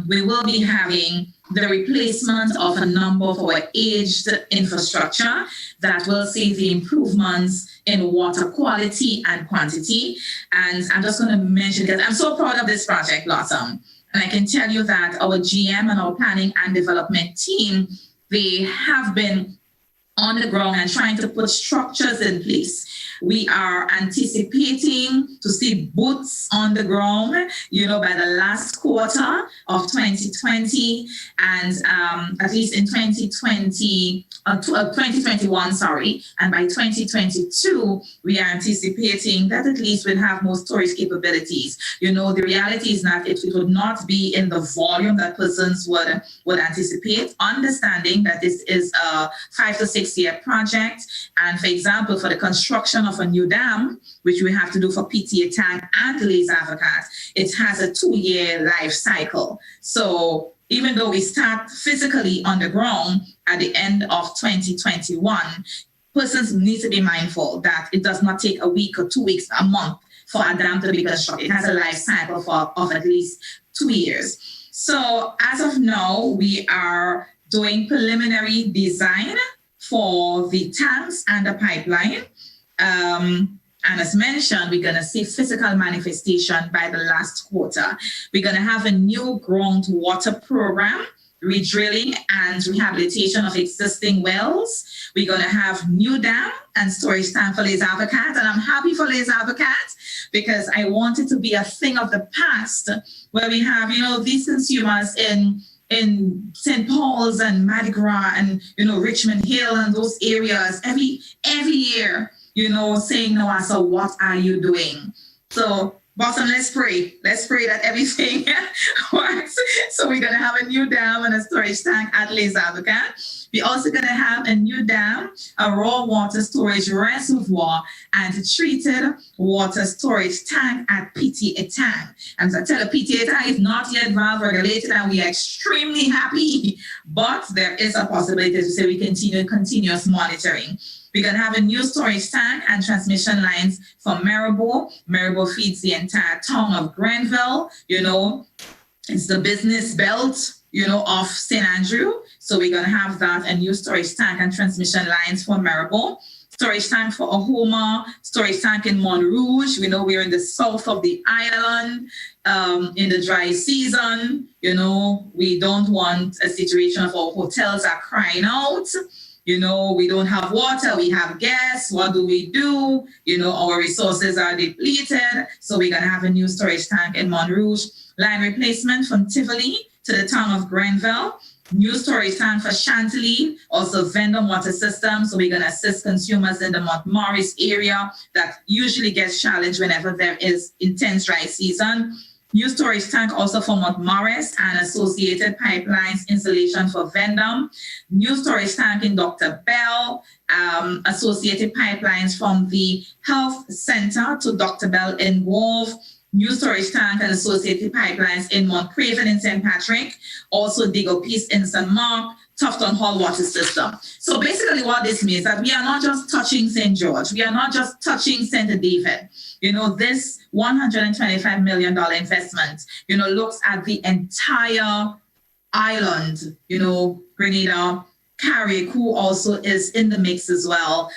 we will be having the replacement of a number of our aged infrastructure that will see the improvements in water quality and quantity. And I'm just going to mention, because I'm so proud of this project, Blossom. And I can tell you that our GM and our planning and development team, they have been on the ground and trying to put structures in place. We are anticipating to see boots on the ground, by the last quarter of 2020 and at least in 2021, and by 2022, we are anticipating that at least we'll have more storage capabilities. The reality is that it would not be in the volume that persons would anticipate, understanding that this is a 5 to 6 year project. And for example, for the construction of a new dam, which we have to do for PTA Tank and Les Avocats, it has a 2-year life cycle. So even though we start physically on the ground at the end of 2021, persons need to be mindful that it does not take a week or 2 weeks, a month for a dam to be constructed. It has a life cycle of at least 2 years. So as of now, we are doing preliminary design for the tanks and the pipeline. And as mentioned, we're going to see physical manifestation by the last quarter. We're going to have a new groundwater program, redrilling and rehabilitation of existing wells. We're going to have new dam and storage tank for Les Avocats. And I'm happy for Les Avocats because I want it to be a thing of the past where we have, these consumers in St. Paul's and Mardi Gras and, Richmond Hill and those areas every year, saying, Nawasa, what are you doing? So, Bottom, let's pray. Let's pray that everything works. So we're going to have a new dam and a storage tank at Les Avocats. We're also going to have a new dam, a raw water storage reservoir, and a treated water storage tank at PTA Tank. And as I tell you, PTA Tank is not yet valve regulated, and we are extremely happy. But there is a possibility to say we continue continuous monitoring. We're going to have a new storage tank and transmission lines for Maribor. Maribor feeds the entire town of Grenville. It's the business belt, of St. Andrew. So we're going to have that, a new storage tank and transmission lines for Maribor. Storage tank for Ohoma, storage tank in Montrouge. We know we're in the south of the island in the dry season. We don't want a situation of our hotels are crying out. We don't have water, we have gas. What do we do? Our resources are depleted. So we're going to have a new storage tank in Montrouge. Line replacement from Tivoli to the town of Grenville. New storage tank for Chantilly, also vendor water system. So we're going to assist consumers in the Montmaurice area that usually gets challenged whenever there is intense dry season. New storage tank also for Montmaurice and associated pipelines installation for Vendom. New storage tank in Dr. Bell, associated pipelines from the health center to Dr. Bell in Wolf. New storage tank and associated pipelines in Montcraven in St. Patrick. Also Digo Peace in St. Mark. Tufton Hall water system. So basically what this means is that we are not just touching St. George. We are not just touching St. David. This $125 million investment, looks at the entire island, Grenada, Carrick, who also is in the mix as well,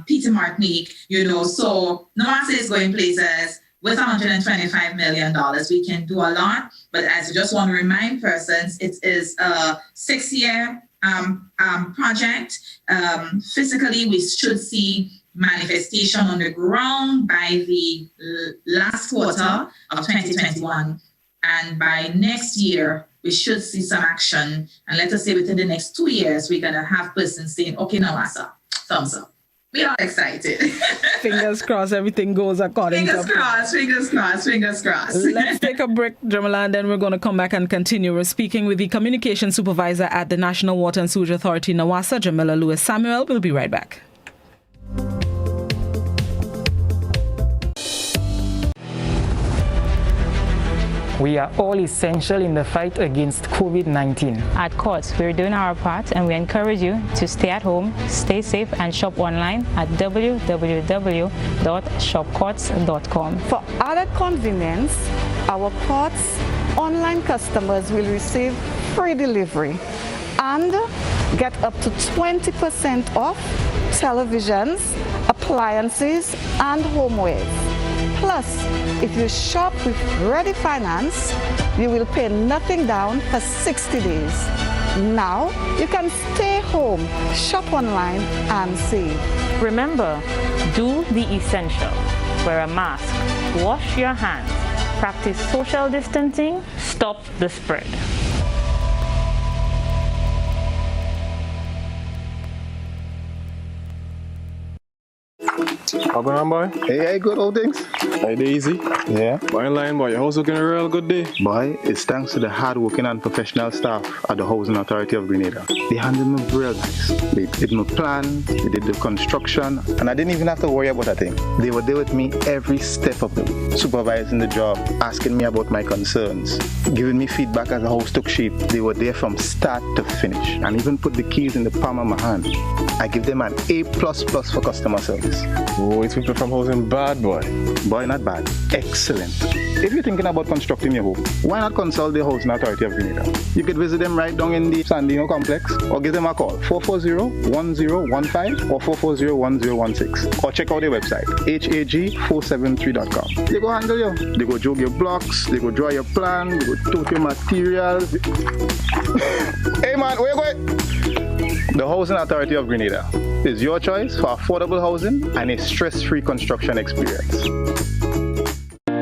Peter Martinique, so Nawasa is going places. With $125 million, we can do a lot. But as I just want to remind persons, it is a 6-year project. Physically, we should see manifestation on the ground by the last quarter of 2021. And by next year, we should see some action. And let us say within the next 2 years, we're going to have persons saying, okay, Nawasa, thumbs up. We are excited. Fingers crossed, everything goes according to plan. Fingers crossed. Let's take a break, Jamala, and then we're going to come back and continue. We're speaking with the Communication Supervisor at the National Water and Sewage Authority, Nawasa, Jamila Lewis Samuel. We'll be right back. We are all essential in the fight against COVID-19. At Courts, we're doing our part, and we encourage you to stay at home, stay safe, and shop online at www.shopcourts.com. For added convenience, our Courts online customers will receive free delivery and get up to 20% off televisions, appliances, and homewares. Plus, if you shop with Ready Finance, you will pay nothing down for 60 days. Now you can stay home, shop online, and save. Remember, do the essential. Wear a mask, wash your hands, practice social distancing, stop the spread. How going on, boy? Hey, good old things. Hey, Daisy. Yeah. Boy, in line, boy. Your house looking a real good day. Boy, it's thanks to the hard-working and professional staff at the Housing Authority of Grenada. They handled me real nice. They did my plan, they did the construction, and I didn't even have to worry about a thing. They were there with me every step of the way, supervising the job, asking me about my concerns, giving me feedback as the house took shape. They were there from start to finish, and even put the keys in the palm of my hand. I give them an A++ for customer service. Oh, it's people from housing bad, boy. Boy, not bad. Excellent. If you're thinking about constructing your home, why not consult the Housing Authority of Grenada? You could visit them right down in the Sandino complex, or give them a call, 440-1015 or 440-1016. Or check out their website, hag473.com. They go handle you. They go jog your blocks, they go draw your plan, they go tote your materials. Hey man, where you going? The Housing Authority of Grenada is your choice for affordable housing and a stress-free construction experience.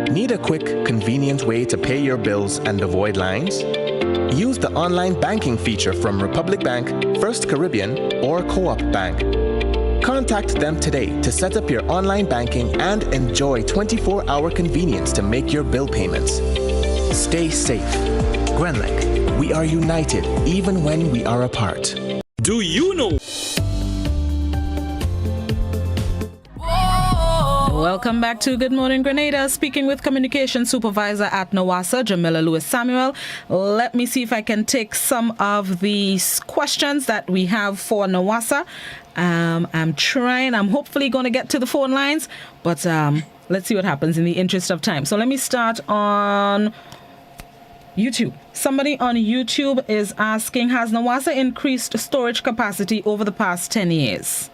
Need a quick, convenient way to pay your bills and avoid lines? Use the online banking feature from Republic Bank, First Caribbean, or Co-op Bank. Contact them today to set up your online banking and enjoy 24-hour convenience to make your bill payments. Stay safe. Grenlec, we are united even when we are apart. Do you know? Welcome back to Good Morning Grenada. Speaking with Communication Supervisor at NOWASA, Jamila Lewis-Samuel. Let me see if I can take some of these questions that we have for NOWASA. I'm hopefully going to get to the phone lines, but let's see what happens in the interest of time. So let me start on YouTube. Somebody on YouTube is asking, has NOWASA increased storage capacity over the past 10 years?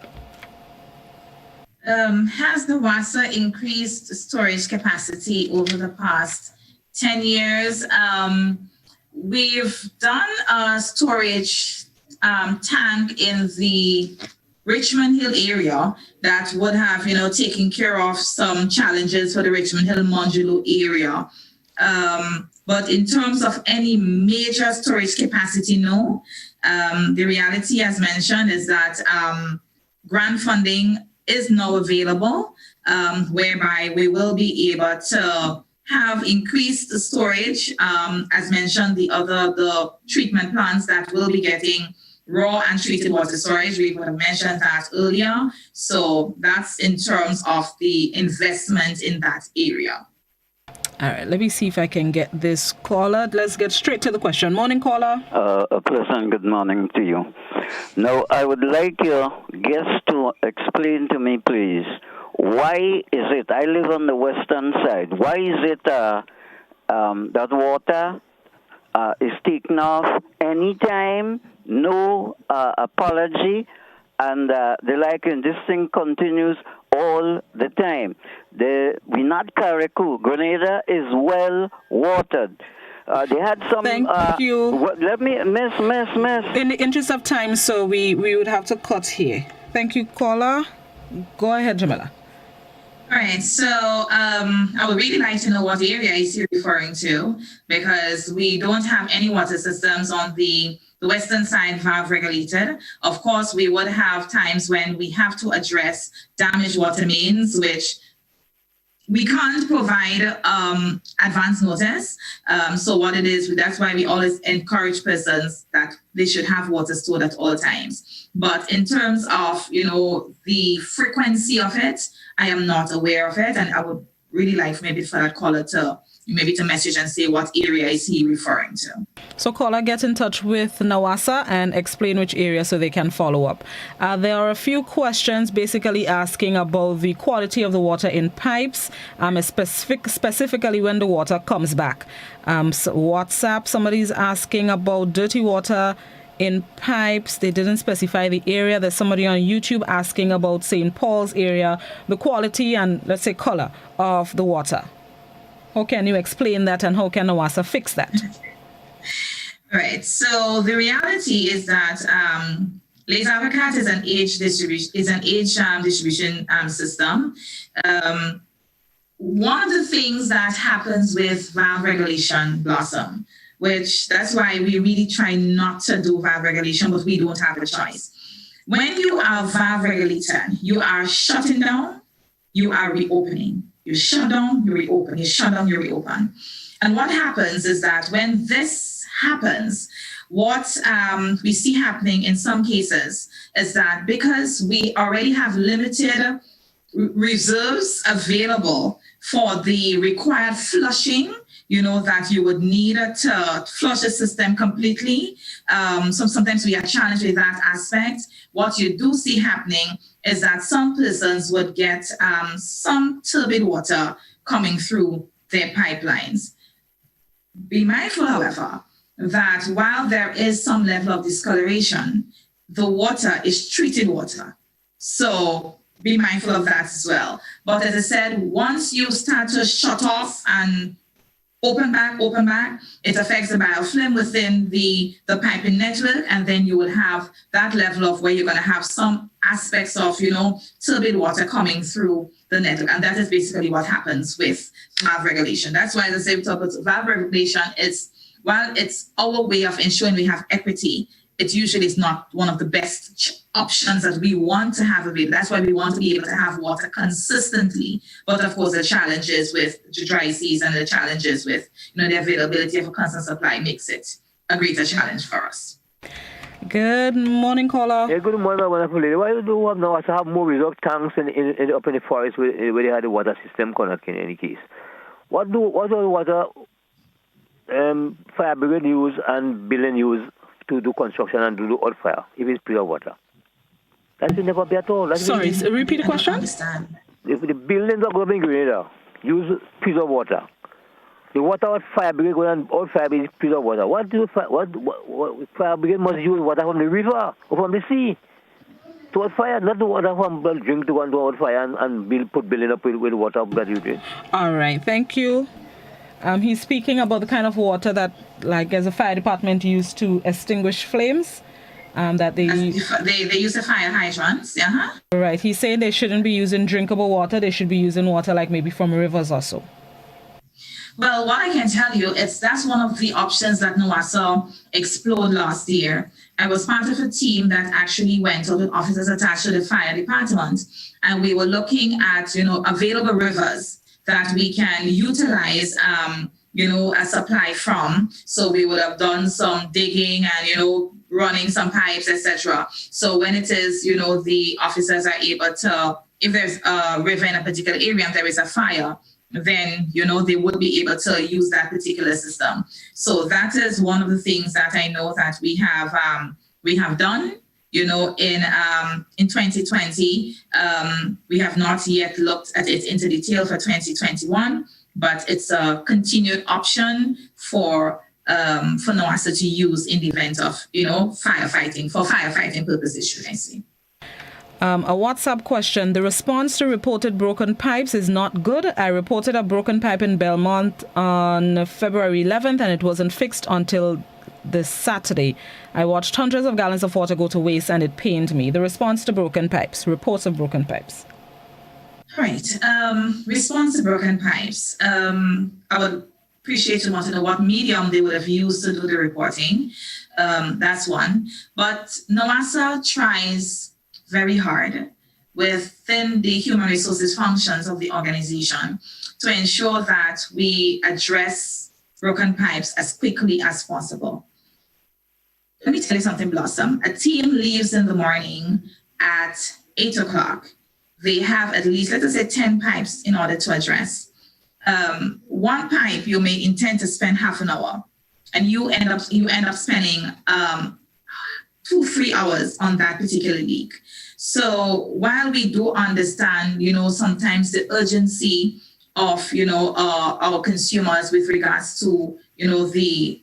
Has NOWASA increased storage capacity over the past 10 years? We've done a storage tank in the Richmond Hill area that would have, taken care of some challenges for the Richmond Hill Modulo area. But in terms of any major storage capacity, no. The reality, as mentioned, is that grant funding is now available, whereby we will be able to have increased storage. As mentioned, the treatment plants that will be getting raw and treated water storage, we would have mentioned that earlier. So that's in terms of the investment in that area. All right, let me see if I can get this caller. Let's get straight to the question. Morning, caller. A pleasant good morning to you. Now, I would like your guest to explain to me, please, why is it, I live on the western side, why is it that water is taken off anytime, no apology, and this thing continues all the time. We not Carriacou. Grenada is well watered. They had some. Thank you. Let me, miss. In the interest of time, so we would have to cut here. Thank you, caller. Go ahead, Jamila. All right, so I would really like to know what area is he referring to, because we don't have any water systems on the western side valve regulated. Of course, we would have times when we have to address damaged water mains, which we can't provide advance notice. So what it is, that's why we always encourage persons that they should have water stored at all times. But in terms of, the frequency of it, I am not aware of it. And I would really like maybe for that caller to message and say what area is he referring to. So caller, get in touch with NOWASA and explain which area so they can follow up. There are a few questions basically asking about the quality of the water in pipes, specifically when the water comes back. So WhatsApp, somebody's asking about dirty water in pipes. They didn't specify the area. There's somebody on YouTube asking about St. Paul's area, the quality and, let's say, color of the water. How can you explain that, and how can NOWASA fix that? Right. So the reality is that Les Avocats is an age distribution system. One of the things that happens with valve regulation, Blossom, which that's why we really try not to do valve regulation, but we don't have a choice. When you are valve regulated, you are shutting down, you are reopening. You shut down, you reopen. You shut down, you reopen. And what happens is that when this happens, what we see happening in some cases is that because we already have limited reserves available for the required flushing, that you would need to flush the system completely. So sometimes we are challenged with that aspect. What you do see happening is that some persons would get some turbid water coming through their pipelines. Be mindful, however, that while there is some level of discoloration, the water is treated water. So be mindful of that as well. But as I said, once you start to shut off and open back, it affects the biofilm within the piping network, and then you will have that level of where you're going to have some aspects of, turbid water coming through the network. And that is basically what happens with valve regulation. That's why, as I say, we talk about valve regulation. While it's our way of ensuring we have equity, it usually is not one of the best options that we want to have available. That's why we want to be able to have water consistently. But of course, the challenges with the dry season, the challenges with the availability of a constant supply makes it a greater challenge for us. Good morning, caller. Yeah, good morning, my wonderful lady. Why do you have now to have more reserve tanks up in the forest where they had the water system connected in any case? What do water fire brigade use and building use to do construction and do oil fire if it's pure water? That will never be at all. Sorry, repeat the question. If the buildings are going in Grenada, use pure water. The water fire brigade go and oil fire is pure water. What fire brigade must use water from the river or from the sea to oil fire, not the water from drink to go and do oil fire and put building up with water that you drink. All right, thank you. He's speaking about the kind of water that, as a fire department used to extinguish flames, that they use the fire hydrants. Right. He's saying they shouldn't be using drinkable water. They should be using water like maybe from rivers or so. Well, what I can tell you is that's one of the options that NOASA explored last year. I was part of a team that actually went out with officers attached to the fire department, and we were looking at available rivers that we can utilize, a supply from. So we would have done some digging and, running some pipes, etc. So when it is, the officers are able to, if there's a river in a particular area and there is a fire, then, they would be able to use that particular system. So that is one of the things that I know that we have done. In 2020, we have not yet looked at it into detail for 2021, but it's a continued option for NOASA to use in the event of, firefighting, for firefighting purposes, should I say. A WhatsApp question. The response to reported broken pipes is not good. I reported a broken pipe in Belmont on February 11th, and it wasn't fixed until this Saturday. I watched hundreds of gallons of water go to waste, and it pained me. The response to broken pipes, reports of broken pipes. Right. Response to broken pipes. I would appreciate to want to know what medium they would have used to do the reporting. That's one. But NOASA tries very hard within the human resources functions of the organization to ensure that we address broken pipes as quickly as possible. Let me tell you something, Blossom. A team leaves in the morning at 8 o'clock. They have at least, let us say, 10 pipes in order to address. One pipe you may intend to spend half an hour, and you end up spending 2-3 hours on that particular leak. So while we do understand, sometimes the urgency of, our consumers with regards to, the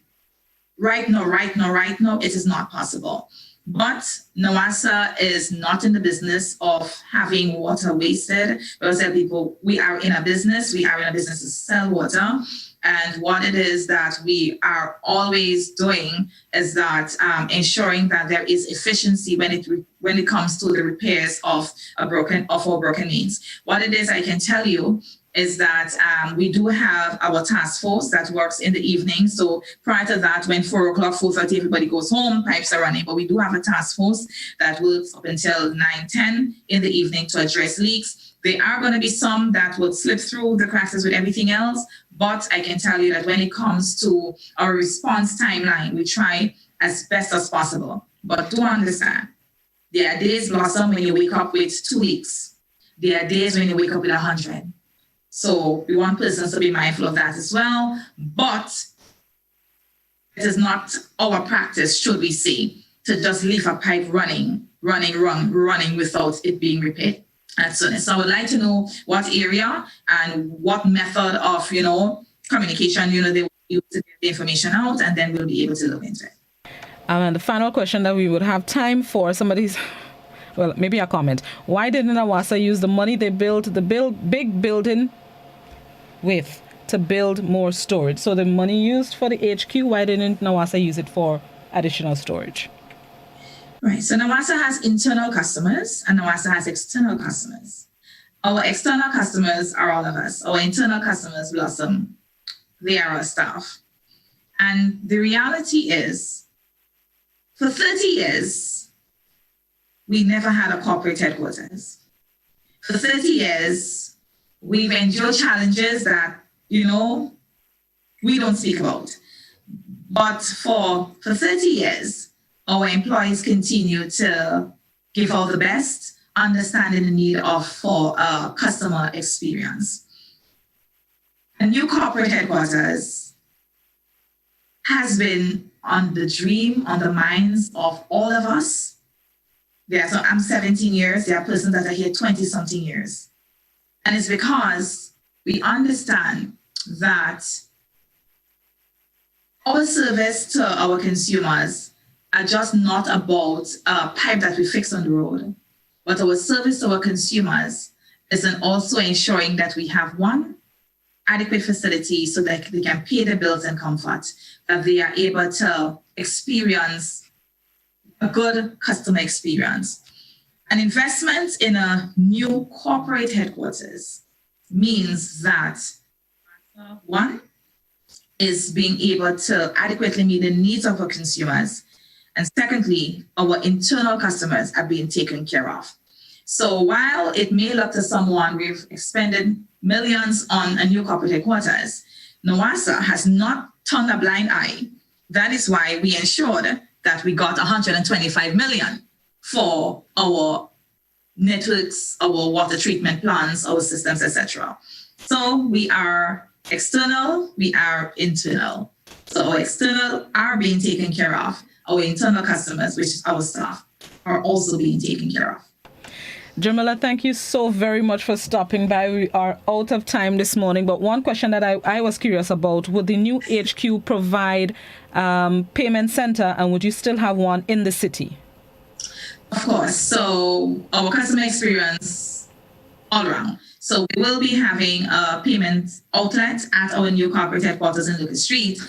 right now, it is not possible. But NOASA is not in the business of having water wasted. Because people, we are in a business to sell water. And what it is that we are always doing is that ensuring that there is efficiency when it comes to the repairs of our broken means. What it is I can tell you is that we do have our task force that works in the evening. So prior to that, when 4 o'clock, 4:30, everybody goes home, pipes are running. But we do have a task force that works up until 9, 10 in the evening to address leaks. There are going to be some that would slip through the cracks with everything else. But I can tell you that when it comes to our response timeline, we try as best as possible. But do understand, there are days, Blossom, when you wake up with 2 weeks. There are days when you wake up with 100. So we want persons to be mindful of that as well. But it is not our practice, should we say, to just leave a pipe running without it being repaired. So I would like to know what area and what method of, communication, they will use to get the information out, and then we'll be able to look into it. And the final question that we would have time for, maybe a comment. Why didn't Nawasa use the money they built big building with to build more storage? So the money used for the HQ, why didn't Nawasa use it for additional storage? Right. So Nawasa has internal customers and Nawasa has external customers. Our external customers are all of us. Our internal customers, Blossom, they are our staff. And the reality is, for 30 years, we never had a corporate headquarters. For 30 years, we've endured challenges that, we don't speak about. But for 30 years, our employees continue to give all the best, understanding the need for customer experience. A new corporate headquarters has been on the dream, on the minds of all of us. I'm 17 years. There are persons that are here 20-something years. And it's because we understand that our service to our consumers are just not about a pipe that we fix on the road, but our service to our consumers is also ensuring that we have one adequate facility so that they can pay their bills in comfort, that they are able to experience a good customer experience. An investment in a new corporate headquarters means that one is being able to adequately meet the needs of our consumers. And secondly, our internal customers are being taken care of. So while it may look to someone we've expended millions on a new corporate headquarters, Nawasa has not turned a blind eye. That is why we ensured that we got 125 million for our networks, our water treatment plants, our systems, etc. So we are external, we are internal. So our external are being taken care of. Our internal customers, which is our staff, are also being taken care of. Jamila, thank you so very much for stopping by. We are out of time this morning, but one question that I was curious about, would the new HQ provide payment center, and would you still have one in the city? Of course. So our customer experience all around. So we will be having a payment outlet at our new corporate headquarters in Lucas Street,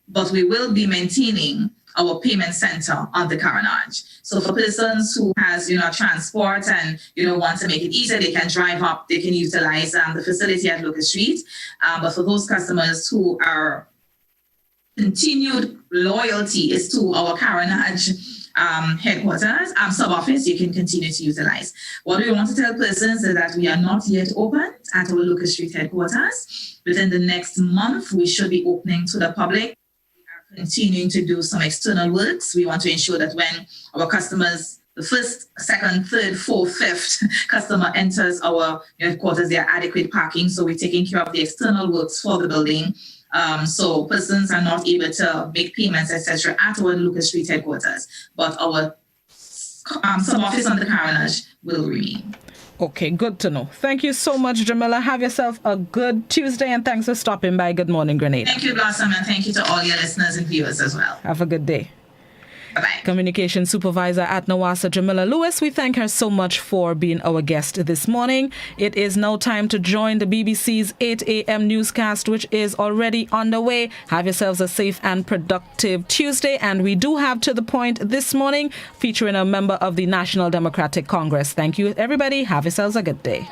but we will be maintaining our payment center on the Carnage. So for persons who has, transport and, want to make it easier, they can drive up, they can utilize the facility at Lucas Street. But for those customers who are continued loyalty is to our Carnage headquarters, sub-office, you can continue to utilize. What we want to tell persons is that we are not yet open at our Lucas Street headquarters. Within the next month, we should be opening to the public. Continuing to do some external works. We want to ensure that when our customers, the first, second, third, fourth, fifth customer enters our headquarters, there are adequate parking. So we're taking care of the external works for the building. So persons are not able to make payments, etc. at our Lucas Street headquarters, but our sub-office on the Carnage will remain. Okay, good to know. Thank you so much, Jamila. Have yourself a good Tuesday, and thanks for stopping by. Good morning, Grenada. Thank you, Blossom, and thank you to all your listeners and viewers as well. Have a good day. Bye-bye. Communication Supervisor at NOASA, Jamila Lewis. We thank her so much for being our guest this morning. It is now time to join the BBC's 8 a.m. newscast, which is already underway. Have yourselves a safe and productive Tuesday. And we do have To the Point this morning, featuring a member of the National Democratic Congress. Thank you, everybody. Have yourselves a good day.